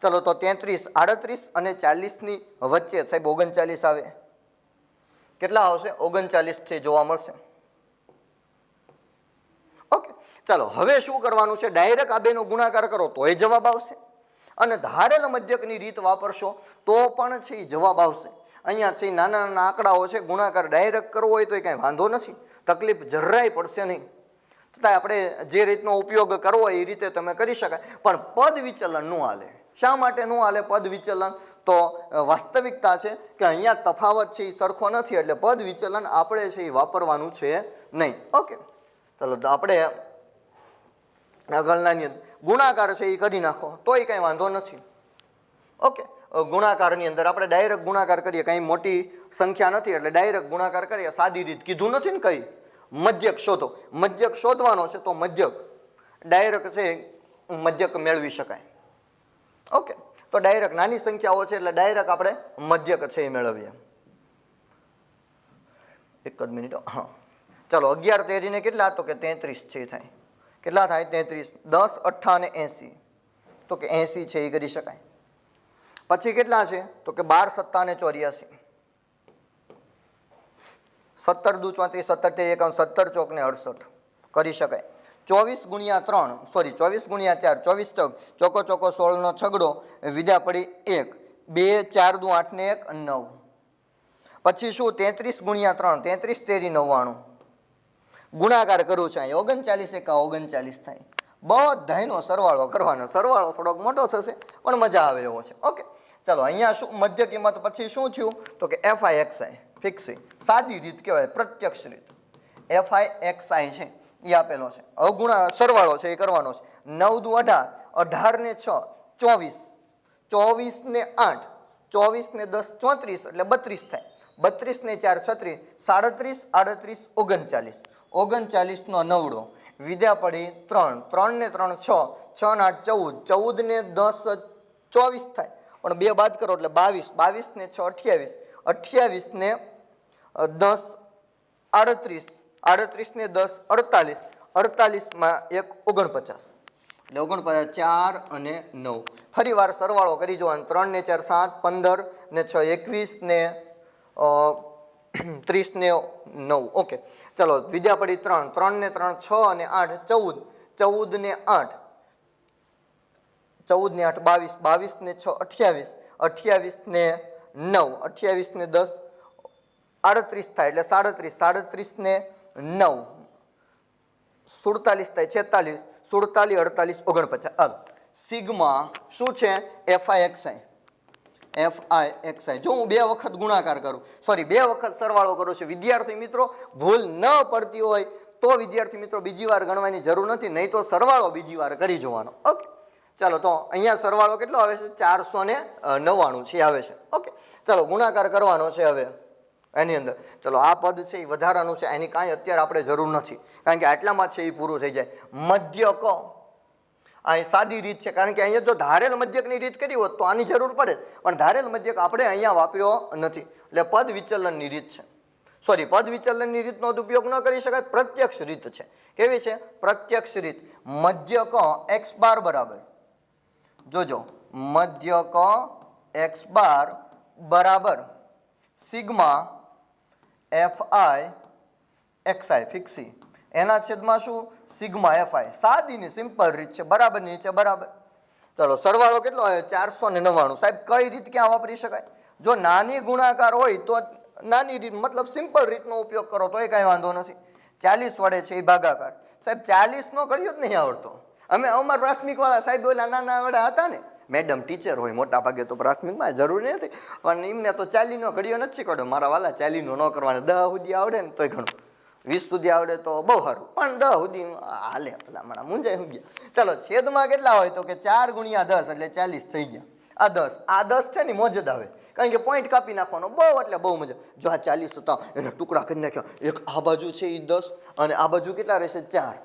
ચલો તો 33, 38 અને 40 ની વચ્ચે સાહેબ 39 આવે. કેટલા આવશે 39 છે જોવા મળશે. ઓકે ચાલો, હવે શું કરવાનું છે, ડાયરેક્ટ આ બેનો ગુણાકાર કરો તો એ જવાબ આવશે, અને ધારેલ મધ્યકની રીત વાપરશો તો પણ છે એ જવાબ આવશે. અહીંયા છે નાના નાના આંકડાઓ છે, ગુણાકાર ડાયરેક્ટ કરવો હોય તો એ કાંઈ વાંધો નથી, તકલીફ જરાય પડશે નહીં. છતાં આપણે જે રીતનો ઉપયોગ કરવો એ રીતે તમે કરી શકાય, પણ પદ વિચલન ન હાલે. શા માટે ન હાલે પદ વિચલન, તો વાસ્તવિકતા છે કે અહીંયા તફાવત છે એ સરખો નથી, એટલે પદ વિચલન આપણે છે એ વાપરવાનું છે નહીં. ઓકે ચાલો તો આપણે આગળનાની અંદર ગુણાકાર છે એ કરી નાખો તોય કાંઈ વાંધો નથી. ઓકે ગુણાકારની અંદર આપણે ડાયરેક્ટ ગુણાકાર કરીએ, કાંઈ મોટી સંખ્યા નથી એટલે ડાયરેક્ટ ગુણાકાર કરીએ, સાદી રીત કીધું નથી ને કંઈ, મધ્યક શોધો. મધ્યક શોધવાનો છે તો મધ્યક ડાયરેક્ટ છે મધ્યક મેળવી શકાય. ઓકે, તો ડાયરેક્ટ નાની સંખ્યાઓ છે એટલે ડાયરેક્ટ આપણે મધ્યક છે એ મેળવીએ. એક જ મિનિટ. હા, ચલો 11 તેરીને કેટલા? તો કે 33 છે થાય. કેટલા થાય? 33. 10 8 અને 80, તો કે 80 છે એ કરી શકાય. પછી કેટલા છે? તો કે 12 7 અને 84, 17 દુ 34, 17 તેરી 51, 17 ચોક ને 68 કરી શકાય. 24 ગુણ્યા 3, સોરી 24 ગુણ્યા 4, 24 ચોકો ચોકો 16 નો છગડો, વિદ્યા પડી 1, 2 4 દુ 8 ને 1 9. પછી શું? 33 ગુણ્યા 3, 33 તેરી 99. ગુણાકાર કરવું છે અહીંયા 39 એકા 39 થાય. બધાયનો સરવાળો કરવાનો. સરવાળો થોડોક મોટો થશે પણ મજા આવે એવો છે. ઓકે, ચાલો અહીંયા શું મધ્ય કિંમત પછી શું થયું? તો કે એફઆઈ એક્સઆઈ ફિક્સ. સાદી રીત કહેવાય, પ્રત્યક્ષ રીત. એફઆઈ એક્સઆઈ છે એ આપેલો છે. અવગુણા સરવાળો છે એ કરવાનો છે. 9 દુ 18, 18 ને 6 24, 24 ને 8, 24 ને 10 34 એટલે 32 થાય. 32 ને 4 36, 37 38 39, 39 નો નવડો, વિદ્યા પડી 3, 3 ને 3 6, 6 ને 8 14, 14 ને 10 24 થાય. પણ 2 બાદ કરો એટલે 22, 22 ને 6 28, 28 ને 10 38, 38 ને 10 48, 48 માં 1 49, એટલે 49 4 અને 9. ફરી વાર સરવાળો કરી જોવાનો. 3 ને 4 7, 15 ને 6 21 ને 30 ને 9. ઓકે, ચલો વિદ્યા પડી 3, 3 ને 3 6 અને 8 14, 14 ને 8, 14 ને 8 22, 22 ને 6 28, 28 ને 9, 28 ને 10 38 થાય એટલે 37, 37 ને 9 47 થાય 46, 47 48 49. સિગ્મા શું છે? FI XI. FI XI. જો હું 2 વખત ગુણાકાર કરું, સોરી 2 વખત સરવાળો કરું છું, વિદ્યાર્થી મિત્રો ભૂલ ન પડતી હોય તો વિદ્યાર્થી મિત્રો બીજી વાર ગણવાની જરૂર નથી, નહીં તો સરવાળો બીજી વાર કરી જોવાનો. ઓકે, ચાલો તો અહીંયા સરવાળો કેટલો આવે છે? 499 છે આવે છે. ઓકે, ચાલો ગુણાકાર કરવાનો છે હવે એની અંદર. ચલો આ પદ છે એ વધારાનું છે, એની કાંઈ અત્યારે આપણે જરૂર નથી, કારણ કે આટલામાં છે એ પૂરું થઈ જાય. મધ્યક અહીં સાદી રીત છે, કારણ કે અહીંયા જો ધારેલ મધ્યકની રીત કરી હોત તો આની જરૂર પડે, પણ ધારેલ મધ્યક આપણે અહીંયા વાપર્યો નથી, એટલે પદ વિચલનની રીત છે. સોરી, પદ વિચલનની રીતનો ઉપયોગ ન કરી શકાય, પ્રત્યક્ષ રીત છે. કેવી છે? પ્રત્યક્ષ રીત. મધ્યક એક્સ બાર બરાબર, જોજો, મધ્યક એક્સ બાર બરાબર સિગ્મા એફઆઈ એક્સઆઈ ફિક્સી, એના છેદમાં શું? Sigma FI. સાદી ની સિમ્પલ રીત છે, બરાબર નીચે બરાબર. ચલો સરવાળો કેટલો આવે? 499. સાહેબ કઈ રીત ક્યાં વાપરી શકાય? જો નાની ગુણાકાર હોય તો નાની રીત, મતલબ સિમ્પલ રીતનો ઉપયોગ કરો તો એ કાંઈ વાંધો નથી. 40 વડે છે એ ભાગાકાર. સાહેબ 40 નો ઘડિયો જ નહીં આવડતો. અમે અમારા પ્રાથમિક વાળા સાહેબ ઓલા નાના વડા હતા ને, મેડમ ટીચર હોય મોટા ભાગે તો પ્રાથમિકમાં જરૂરી નથી, પણ એમને તો 40 નો ઘડિયો નથી શીખવાડ્યો. મારા વાલા 40 નો ન કરવાનો, 10 સુધી આવડે ને તોય ઘણું, 20 સુધી આવડે તો બહુ સારું, પણ 10 સુધી હાલે. પેલા મારા મુંજાઈ હું ગયા. ચાલો છેદમાં કેટલા હોય? તો કે 4 ગુણ્યા 10 એટલે 40 થઈ ગયા. આ 10 છે ને મોજદ આવે, કારણ કે પોઈન્ટ કાપી નાખવાનો, બહુ એટલે બહુ મજા. જો આ 40 હતા એને ટુકડા કરી નાખ્યા, એક આ બાજુ છે એ 10 અને આ બાજુ કેટલા રહેશે? 4.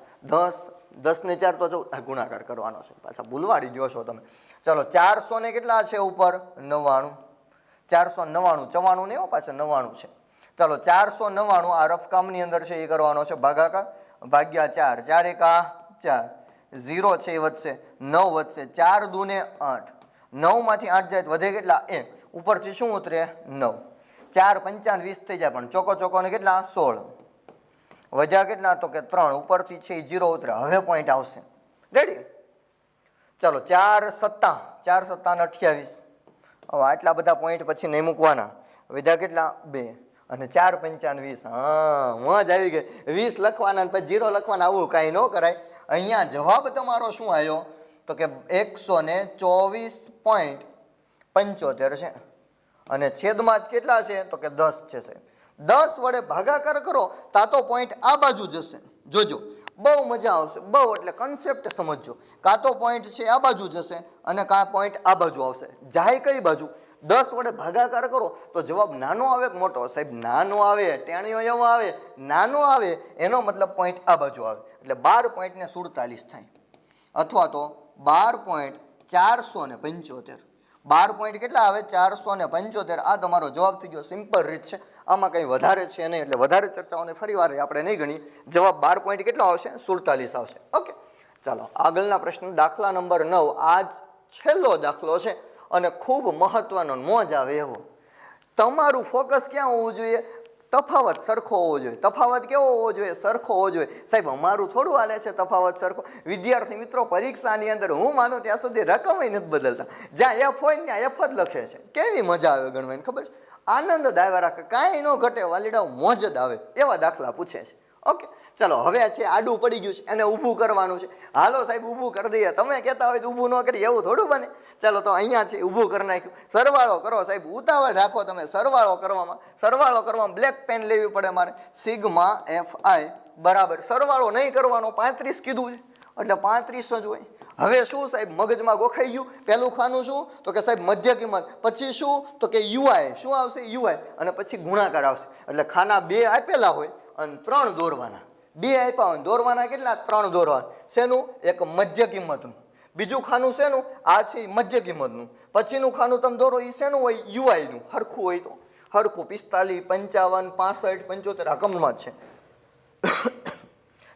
10 ને 4 તો જો ગુણાકાર કરવાનો છે, પાછા ભૂલવાડી દો છો તમે. ચાલો 400 ને કેટલા છે ઉપર? 99. 499, 94 ને પાછા 99 છે. ચાલો 499 આ રફકામની અંદર છે એ કરવાનો છે, ભાગાકાર ભાગ્યા 4, 4 એકા 4, 0 છે એ વધશે, 9 વધશે, 4 દુ ને 8, 9 માંથી 8 જાય વધે કેટલા? 1. ઉપરથી શું ઉતરે? 9. 4 5 20 થઈ જાય, પણ ચોકો ચોકો ને કેટલા? 16. વધ્યા કેટલા? તો કે 3. ઉપરથી છે એ 0 ઉતરે. હવે પોઈન્ટ આવશે. રેડી? ચાલો 4 સત્તા 28. હવે આટલા બધા પોઈન્ટ પછી નહીં મૂકવાના. વધ્યા કેટલા? 2 અને 4 5 20. હા, મોજ આવી ગઈ. 20 લખવાના પછી 0 લખવાના, આવું કાંઈ ન કરાય. અહીંયા જવાબ તમારો શું આવ્યો? તો કે 124.75 છે, અને છેદમાં જ કેટલા છે? તો કે 10 છે. સાહેબ 10 વડે ભાગાકાર કરો તા તો પોઈન્ટ આ બાજુ જશે. જોજો, બહુ મજા આવશે, બહુ એટલે કન્સેપ્ટ સમજજો. કાં તો પોઈન્ટ છે આ બાજુ જશે અને કાં પોઈન્ટ આ બાજુ આવશે. જાય કઈ બાજુ? 10 વડે ભાગાકાર કરો તો જવાબ નાનો આવે કે મોટો? સાહેબ નાનો આવે. ટેણીઓ એવો આવે નાનો આવે, એનો મતલબ પોઈન્ટ આ બાજુ આવે, એટલે 12.47 થાય, અથવા તો 12.475. 12 પોઈન્ટ કેટલા આવે? 475. આ તમારો જવાબ થઈ ગયો. સિમ્પલ રીત છે, આમાં કંઈ વધારે છે નહીં, એટલે વધારે ચર્ચાઓને ફરી વાર આપણે નહીં ગણીએ. જવાબ 12 પોઈન્ટ કેટલો આવશે? 47 આવશે. ઓકે, ચાલો આગળના પ્રશ્ન, દાખલા નંબર 9. આ છેલ્લો દાખલો છે અને ખૂબ મહત્વનો, મોજ આવે એવો. તમારું ફોકસ ક્યાં હોવું જોઈએ? તફાવત સરખો હોવો જોઈએ. તફાવત કેવો હોવો જોઈએ? સરખો હોવો જોઈએ. સાહેબ અમારું થોડું હાલે છે તફાવત સરખો? વિદ્યાર્થી મિત્રો, પરીક્ષાની અંદર હું માનું ત્યાં સુધી રકમ નથી બદલતા. જ્યાં એફ હોય ને ત્યાં એફ જ લખે છે. કેવી મજા આવે ગણવાની, ખબર છે? આનંદ જ આવ્યા રાખે, કાંઈ ન ઘટે, વાલીડાઓ મોજ જ આવે એવા દાખલા પૂછે છે. ઓકે, ચલો હવે આ છે આડું પડી ગયું છે, એને ઊભું કરવાનું છે. હાલો સાહેબ ઊભું કરી દઈએ. તમે કહેતા હોય તો ઊભું ન કરી, એવું થોડું બને. ચાલો તો અહીંયા છે ઊભું કરી નાખ્યું. સરવાળો કરો સાહેબ, ઉતાવળ રાખો તમે સરવાળો કરવામાં બ્લેક પેન લેવી પડે મારે. સિગ્મા એફ આઈ બરાબર, સરવાળો નહીં કરવાનો, 35 કીધું છે એટલે 35 જ હોય. હવે શું સાહેબ મગજમાં ગોખાઈ ગયું? પહેલું ખાનું શું? તો કે સાહેબ મધ્ય કિંમત. પછી શું? તો કે યુઆઈ. શું આવશે? યુઆઈ. અને પછી ગુણાકાર આવશે. એટલે ખાના 2 આપેલા હોય અને 3 દોરવાના. 2 આપ્યા હોય, દોરવાના કેટલા? 3 દોરવાના. શેનું? એક મધ્ય કિંમતનું. બીજું ખાનું શેનું? આ છે મધ્ય કિંમતનું. પછીનું ખાનું તમે દોરો એ શેનું હોય? યુઆઈનું. હરખું હોય તો હરખું. 45, 55, 65, 75 આ કમમાં છે.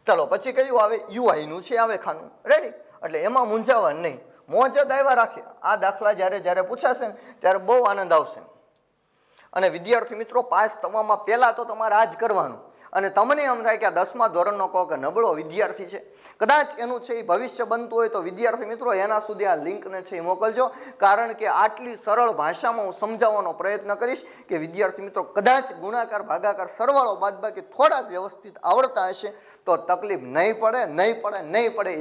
ચાલો પછી કયું આવે? યુઆઈનું છે આવે ખાનું. રેડી? એટલે એમાં મૂંઝાવાનું નહીં, મોજ જ આવ્યા રાખે. આ દાખલા જ્યારે પૂછાશે ને ત્યારે બહુ આનંદ આવશે. અને વિદ્યાર્થી મિત્રો, પાસ થવામાં પહેલાં તો તમારે આ જ કરવાનું. અને તમને એમ થાય કે આ 10મા ધોરણનો કહો કે નબળો વિદ્યાર્થી છે, કદાચ એનું છે એ ભવિષ્ય બનતું હોય તો વિદ્યાર્થી મિત્રો એના સુધી આ લિંકને છે એ મોકલજો. કારણ કે આટલી સરળ ભાષામાં હું સમજાવવાનો પ્રયત્ન કરીશ કે વિદ્યાર્થી મિત્રો કદાચ ગુણાકાર, ભાગાકાર, સરવાળો, બાદબાકી થોડાક વ્યવસ્થિત આવડતા હશે તો તકલીફ નહીં પડે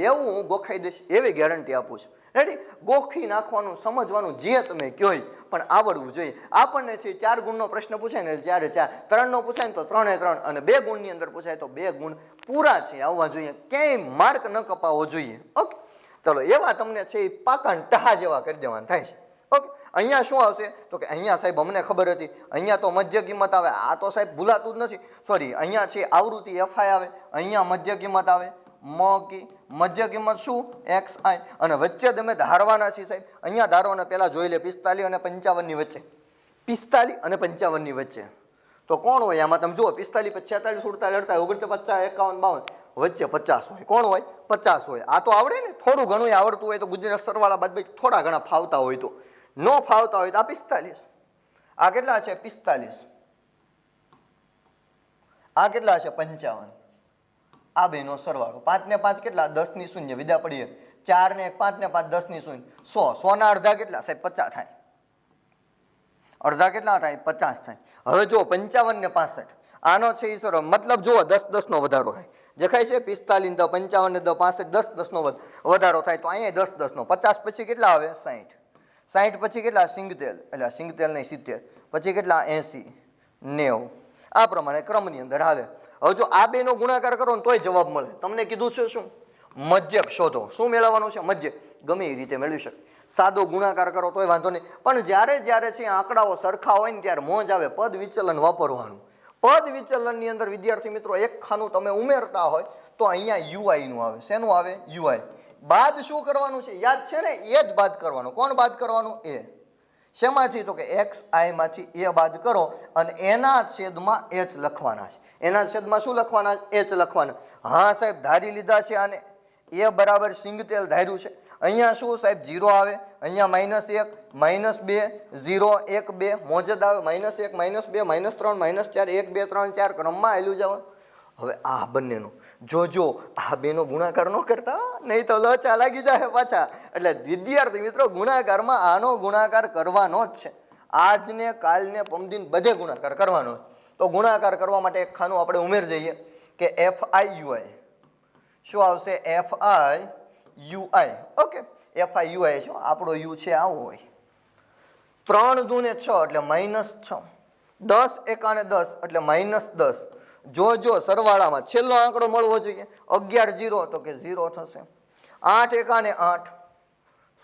એવું હું ગોખાઈ દઈશ, એવી ગેરંટી આપું છું. રેડી? ગોખી નાખવાનું, સમજવાનું જે તમે કહો, પણ આવડવું જોઈએ. આપણને છે 4 ગુણનો પ્રશ્ન પૂછાય ને 4 4, 3નો પૂછાય ને તો 3 3, અને 2 ગુણની અંદર પૂછાય તો 2 ગુણ પૂરા છે આવવા જોઈએ, ક્યાંય માર્ક ન કપાવવો જોઈએ. ઓકે, ચલો એવા તમને છે એ પાકા ટહા જેવા કરી દેવાના થાય છે. ઓકે, અહીંયા શું આવશે? તો કે અહીંયા સાહેબ અમને ખબર હતી, અહીંયા તો મધ્ય કિંમત આવે. આ તો સાહેબ ભૂલાતું જ નથી. સોરી, અહીંયા છે આવૃત્તિ એફઆઈ આવે, અહીંયા મધ્ય કિંમત આવે મધ્ય કિંમત શું? એક્સ આઈ. અને વચ્ચે તમે ધારવાના છે સાહેબ. અહીંયા ધારવાના પહેલા જોઈ લે 45 અને 55 ની વચ્ચે. 45 અને 55 ની વચ્ચે તો કોણ હોય આમાં? તમે જુઓ 45, 46, 47, 48, 49, 50, 51, 52 વચ્ચે 50 હોય. કોણ હોય? 50 હોય. આ તો આવડે ને, થોડું ઘણું આવડતું હોય તો ગુજરાત સરવાળા બાદ થોડા ઘણા ફાવતા હોય તો, ન ફાવતા હોય તો આ 45. આ કેટલા છે? 45. આ કેટલા છે? 55. આ બેનો સરવાળો 5 ને 5 કેટલા? 10 ની શૂન્ય. વિદા પડીએ 4 ને 1 5 ને 5 10 ની શૂન્ય. 100. 100 ના અડધા કેટલા સાહેબ? 50 થાય. અડધા કેટલા થાય? 50 થાય. હવે જો 55 ને 65 આનો છે એ સરળ મતલબ જુઓ 10 10 નો વધારો થાય. દેખાય છે? 45 ને 55 ને 65 10 10 નો વધારો થાય. તો અહીંયા 10 10 નો 50 પછી કેટલા આવે? 60. 60 પછી કેટલા? 70. એટલે 70 નહીં 70. પછી કેટલા? 80, 90. આ પ્રમાણે ક્રમની અંદર હાલે. હવે જો આ બેનો ગુણાકાર કરો ને તોય જવાબ મળે. તમને કીધું છે શું? મધ્યક શોધો. શું મેળવવાનું છે? મધ્ય. ગમે એ રીતે મેળવી શકે. સાદો ગુણાકાર કરો તોય વાંધો નહીં, પણ જ્યારે છે આંકડાઓ સરખા હોય ને ત્યારે મોજ આવે. પદ વિચલન વાપરવાનું. પદ વિચલનની અંદર વિદ્યાર્થી મિત્રો એક ખાનું તમે ઉમેરતા હોય તો અહીંયા યુઆઈ નું આવે. શેનું આવે? યુઆઈ. બાદ શું કરવાનું છે? યાદ છે ને? એ જ બાદ કરવાનું. કોણ બાદ કરવાનું? એ. શેમાંથી? તો કે એક્સ આઈ માંથી એ બાદ કરો અને એના છેદમાં એચ લખવાના છે. એના છેદમાં શું લખવાના? એચ લખવાના. હા સાહેબ ધારી લીધા છે આને. એ બરાબર સિંગતેલ ધાર્યું છે. અહીંયા શું સાહેબ? 0 આવે. અહીંયા -1 -2 0 1 2 મોજદ આવે. -1 -2 -3 -4 1 2 3 4 ક્રમમાં આવેલું જવાનું. હવે આ બંનેનો જોજો, આ બેનો ગુણાકાર ન કરતા નહીં તો લોચા લાગી જાય પાછા. એટલે વિદ્યાર્થી મિત્રો ગુણાકારમાં આનો ગુણાકાર કરવાનો જ છે. આજને કાલને પમદિન બધે ગુણાકાર કરવાનો. તો ગુણાકાર કરવા માટે એક ખાનું આપણે ઉમેરી દઈએ કે એફ આઈ યુઆઈ. શું આવશે? F I UI. Okay, F I UI છે. આપણો યુ છે આવો હોય. 3 દૂને 6 એટલે -6. 10 એકાને 10 એટલે -10. જો સરવાળામાં છેલ્લો આંકડો મળવો જોઈએ. 11 0 તો કે 0 થશે. 8 એકાને 8.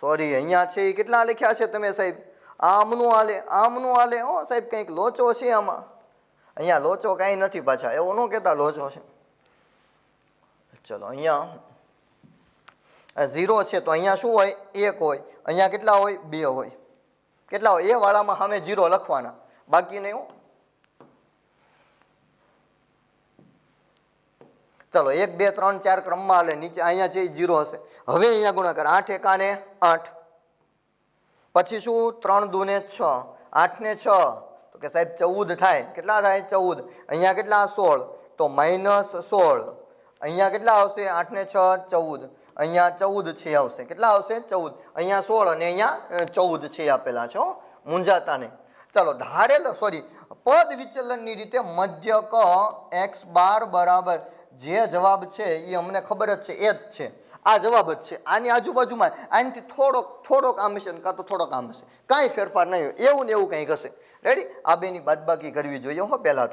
સોરી અહીંયા છે એ કેટલા લખ્યા છે તમે સાહેબ? આમનું હાલે હો સાહેબ, કંઈક લોચો છે આમાં. અહીંયા લોચો કાંઈ નથી પાછા, એવું ન કહેતા લોચો છે. ચલો અહીંયા 0 છે તો અહીંયા શું હોય? 1 હોય. અહીંયા કેટલા હોય? 2 હોય. કેટલા હોય? એ વાળામાં સામે 0 લખવાના, બાકી નહીં હો. ચલો 1 2 3 4 ક્રમમાં હાલે, નીચે અહીંયા જે 0 હશે. હવે અહીંયા ગુણાકાર 8 એકાને 8, પછી શું? 3 દૂને 6, 8 ને 6 તો કે સાહેબ 14 થાય. કેટલા થાય? 14. અહીંયા કેટલા? 16 તો -16. અહીંયા કેટલા આવશે? 8 ને 6 14, અહીંયા 14 છે આવશે. કેટલા આવશે? 14. અહીંયા 16 અને અહીંયા 14 છે આપેલા છે હો, મૂંઝાતા નહીં. ચાલો ધારેલ પદ વિચલનની રીતે મધ્ય ક x બાર બરાબર જે જવાબ છે એ અમને ખબર જ છે, એ જ છે, આ જવાબ જ છે. આની આજુબાજુમાં આનાથી થોડોક આમ હશે કાં તો થોડોક આમ હશે, કાંઈ ફેરફાર નહીં હોય, એવું ને એવું કંઈક હશે. રેડી? આ બેની બાદબાકી કરવી જોઈએ હો. પહેલાં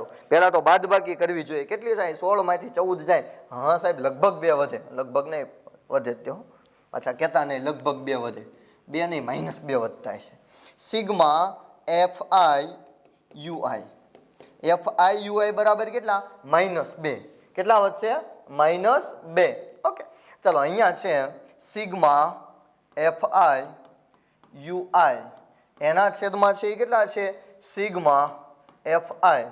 તો બાદબાકી કરવી જોઈએ. કેટલી થાય? 16 માંથી 14 જાય. હા સાહેબ, લગભગ 2 વધે, લગભગ નહીં વધે તે હો, પાછા કહેતા નહીં લગભગ 2 વધે, 2 નહીં -2 વધતા હશે. સિગ્મા FI બરાબર કેટલા? -2. કેટલા વધશે? -2. ઓકે, ચલો અહીંયા છે સિગ્મા FI એના છેદમાં છે એ કેટલા છે? સિગ્મા FI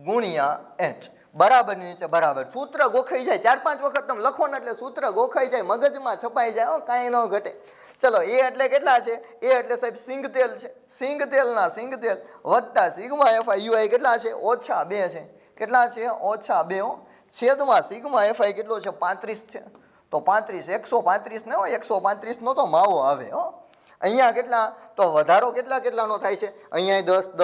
ગુણ્યા H બરાબરની નીચે બરાબર. સૂત્ર ગોખાઈ જાય, 4-5 વખત તમે લખો ને એટલે સૂત્ર ગોખાઈ જાય, મગજમાં છપાઈ જાય, કાંઈ ન ઘટે. ચલો એ એટલે કેટલા છે? એ એટલે સાહેબ સિંગતેલ છે, સિંગતેલ વત્તા સિગ્મા FI કેટલા છે? -2 છે. કેટલા છે? -2 છેદમાં સિગ્મા FI કેટલો છે? 35 છે. તો 35 135 ને હોય, 135 નો તો માવો આવે હો. અહીંયા કેટલા? તો વધારો કેટલાનો થાય છે? અહીંયા 10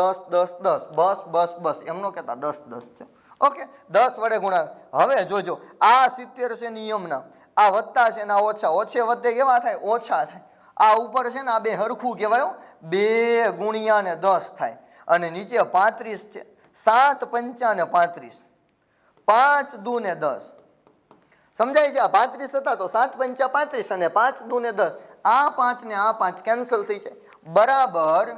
બસ એમનો કહેતા 10 છે. ઓકે, 10 વડે ગુણા. હવે જોજો આ 70 છે નિયમના, આ વત્તા છે ને આ ઓછા, ઓછે વધે કેવા થાય? ઓછા થાય. આ ઉપર છે ને આ બે હરખું કહેવાય, 2 ગુણ્યા ને 10 થાય, અને નીચે 35 છે. 7 પંચા ને 35, 5 દુ ને 10. સમજાય છે? આ 35 હતા તો 7 પંચા 35 અને 5 દુ ને 10. આ 5 ને આ 5 કેન્સલ થઈ જાય, બરાબર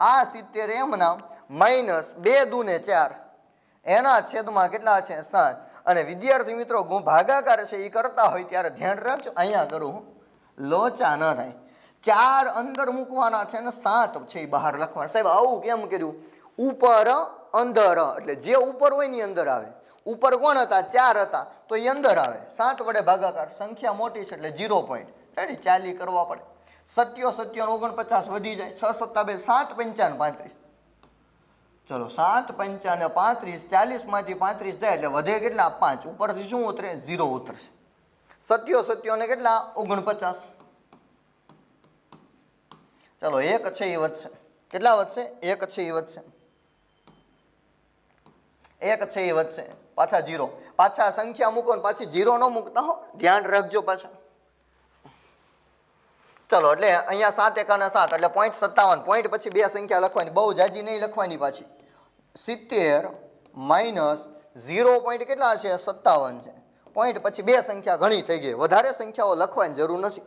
આ 70 એમના -2 દુ ને 4 એના છેદમાં કેટલા છે? 7. અને વિદ્યાર્થી મિત્રો ભાગાકાર છે એ કરતા હોય ત્યારે ધ્યાન રાખજો, અહીંયા કરું લોચા ન થાય. 4 અંદર મૂકવાના છે ને 7 છે એ બહાર લખવાના. સાહેબ આવું કેમ કર્યું? ઉપર અંદર, એટલે જે ઉપર હોય ને અંદર આવે. ઉપર કોણ હતા? 4 હતા તો એ અંદર આવે. 7 વડે ભાગાકાર, સંખ્યા મોટી છે એટલે 0 પોઈન્ટ. રેડી? 40 કરવા પડે. 7 49 વધી જાય, 6 7 2 7 પંચા ને 35. ચલો 7 પંચા ને 35, 40 માંથી 35 જાય એટલે વધે કેટલા? 5. ઉપરથી શું ઉતરે? 0 ઉતરશે. 7 ને કેટલા? 49. ચલો 1 છે એ વધશે. કેટલા વધશે? 1 છે એ વધશે. 1 છે એ વધશે. પાછા 0. પાછા સંખ્યા મૂકો ને પાછી 0 ન મૂકતા હો, ધ્યાન રાખજો પાછા. ચલો એટલે અહીંયા 7 એકાના 7 એટલે .57. પોઈન્ટ પછી 2 સંખ્યા લખવાની, બહુ જાજી નહીં લખવાની પાછી. 70 માઇનસ 0 પોઈન્ટ કેટલા છે? 57 છે. પોઈન્ટ પછી 2 સંખ્યા ઘણી થઈ ગઈ, વધારે સંખ્યાઓ લખવાની જરૂર નથી.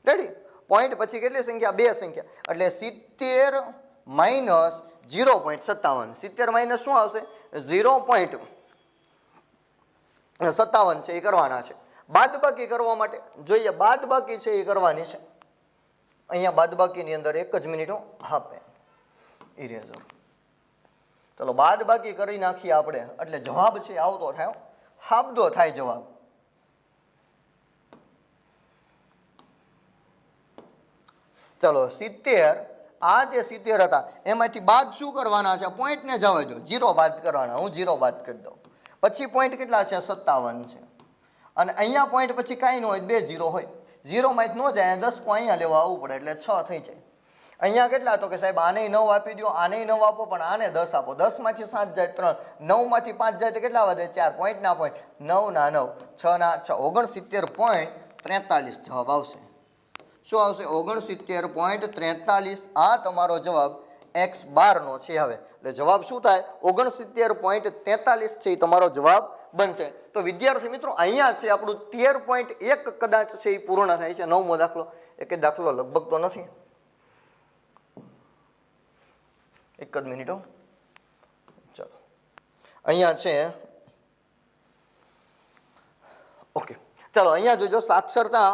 રેડી? પોઈન્ટ પછી કેટલી સંખ્યા? 2 સંખ્યા, એટલે 70 માઇનસ 0.57. 70 માઇનસ શું આવશે? 0.57 છે એ કરવાના છે. બાદબાકી કરવા માટે જોઈએ, બાદબાકી છે એ કરવાની છે. અહીંયા બાદબાકીની અંદર 1 જ મિનિટ હા પેન ઇરેઝર. ચલો બાદબાકી કરી નાખીએ આપણે, એટલે જવાબ છે આવતો થાય, હાબદો થાય જવાબ. ચલો 70, આ જે 70 હતા એમાંથી બાદ શું કરવાના છે? પોઈન્ટ ને જવા દો, 0 બાદ કરવાના. હું 0 બાદ કરી દઉં. પછી પોઈન્ટ કેટલા છે? 57 છે. અને અહીંયા પોઈન્ટ પછી કાંઈ ન હોય, 2 0 હોય. 0 માંથી ન જાય, 10 અહીંયા લેવા આવવું પડે એટલે 6 થઈ જાય. અહીંયા કેટલા? તો કે સાહેબ આને 9 આપી દો, આને 9 આપો, પણ આને 10 આપો. 10 માંથી 7 જાય 3, 9 માંથી 5 જાય તો કેટલા વધે? 4. પોઈન્ટ ના પોઈન્ટ, 9 ના 9, 6 ના 6, 69.43 જવાબ આવશે. શું આવશે? 69.43. આ તમારો જવાબ x12 નો છે. હવે એટલે જવાબ શું થાય? 69.43 છે એ તમારો જવાબ બનશે. તો વિદ્યાર્થી મિત્રો અહીંયા છે આપણું 13.1 કદાચ છે એ પૂર્ણ થાય છે. 9મો દાખલો. એક દાખલો લગભગ તો નથી. એક જ મિનિટ હો. ચલો અહીંયા છે ઓકે. ચાલો અહીંયા જોજો સાક્ષરતા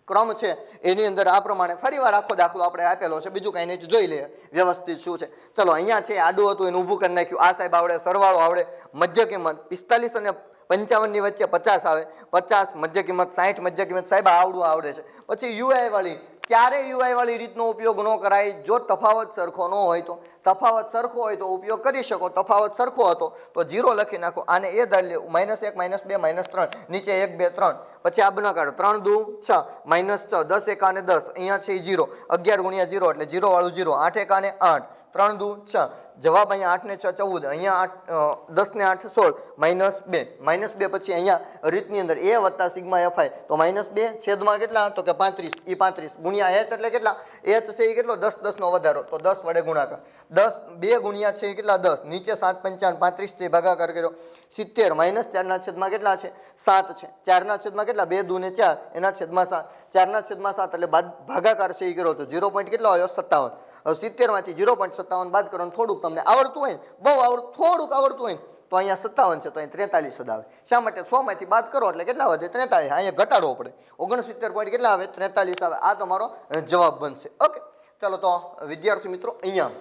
ક્રમ છે એની અંદર આ પ્રમાણે ફરીવાર આખો દાખલો આપણે આપેલો છે, બીજું કાંઈ નહીં, જોઈ લઈએ વ્યવસ્થિત શું છે. ચલો અહીંયા છે આડું હતું એને ઊભું કરી નાખ્યું. આ સાહેબ આવડે, સરવાળો આવડે, મધ્ય કિંમત 45 અને 55 ની વચ્ચે 50 આવે, 50 મધ્ય કિંમત 60 મધ્ય કિંમત સાહેબ આવડું આવડે છે. પછી યુઆઈ વાળી, ક્યારે યુઆઈ વાળી રીતનો ઉપયોગ ન કરાય, જો તફાવત સરખો ન હોય તો. તફાવત સરખો હોય તો ઉપયોગ કરી શકો, તફાવત સરખો હતો તો 0 લખી નાખો. આને એ ધારી લેવું -1 -2 -3, નીચે 1 2 3, પછી આ બના કાઢો 3 2 6 -6 10 1 અને 10, અહીંયા છે 0, 11 ગુણ્યા 0 એટલે 0 વાળું 0, 8 1 અને 8, 3 2 6, જવાબ અહીંયા 8 ને 6 14, અહીંયા 10 ને 8 16, -2 પછી અહીંયા રીતની અંદર a વત્તા સિગ્મા fi તો -2 છેદમાં કેટલા તો કે 35, એ 35 ગુણ્યા h એટલે કેટલા, h છે એ કેટલો 10 10 નો વધારો તો 10 વડે ગુણાકાર, 10 2 ગુણ્યા છે એ કેટલા 10, નીચે 7 55 35 છે ભાગાકાર કર્યો 70, -4 ના છેદમાં કેટલા છે 7 છે, 4 ના છેદમાં કેટલા 2 2 ને 4 એના છેદમાં 7, 4 ના છેદમાં 7 એટલે ભાગાકાર છે એ કર્યો તો 0 પોઈન્ટ કેટલો આવ્યો 57. હવે 70 માંથી 0.57 બાદ કરો, થોડુંક તમને આવડતું હોય ને, બહુ થોડુંક આવડતું હોય ને તો અહીંયા 57 છે તો અહીં 43 જ આવે. શા માટે 100 માંથી બાદ કરો એટલે કેટલા વધે 43, અહીંયા ઘટાડવો પડે, 69 પોઈન્ટ કેટલા આવે 43 આવે. આ તમારો જવાબ બનશે. ઓકે ચાલો તો વિદ્યાર્થી મિત્રો અહીંયા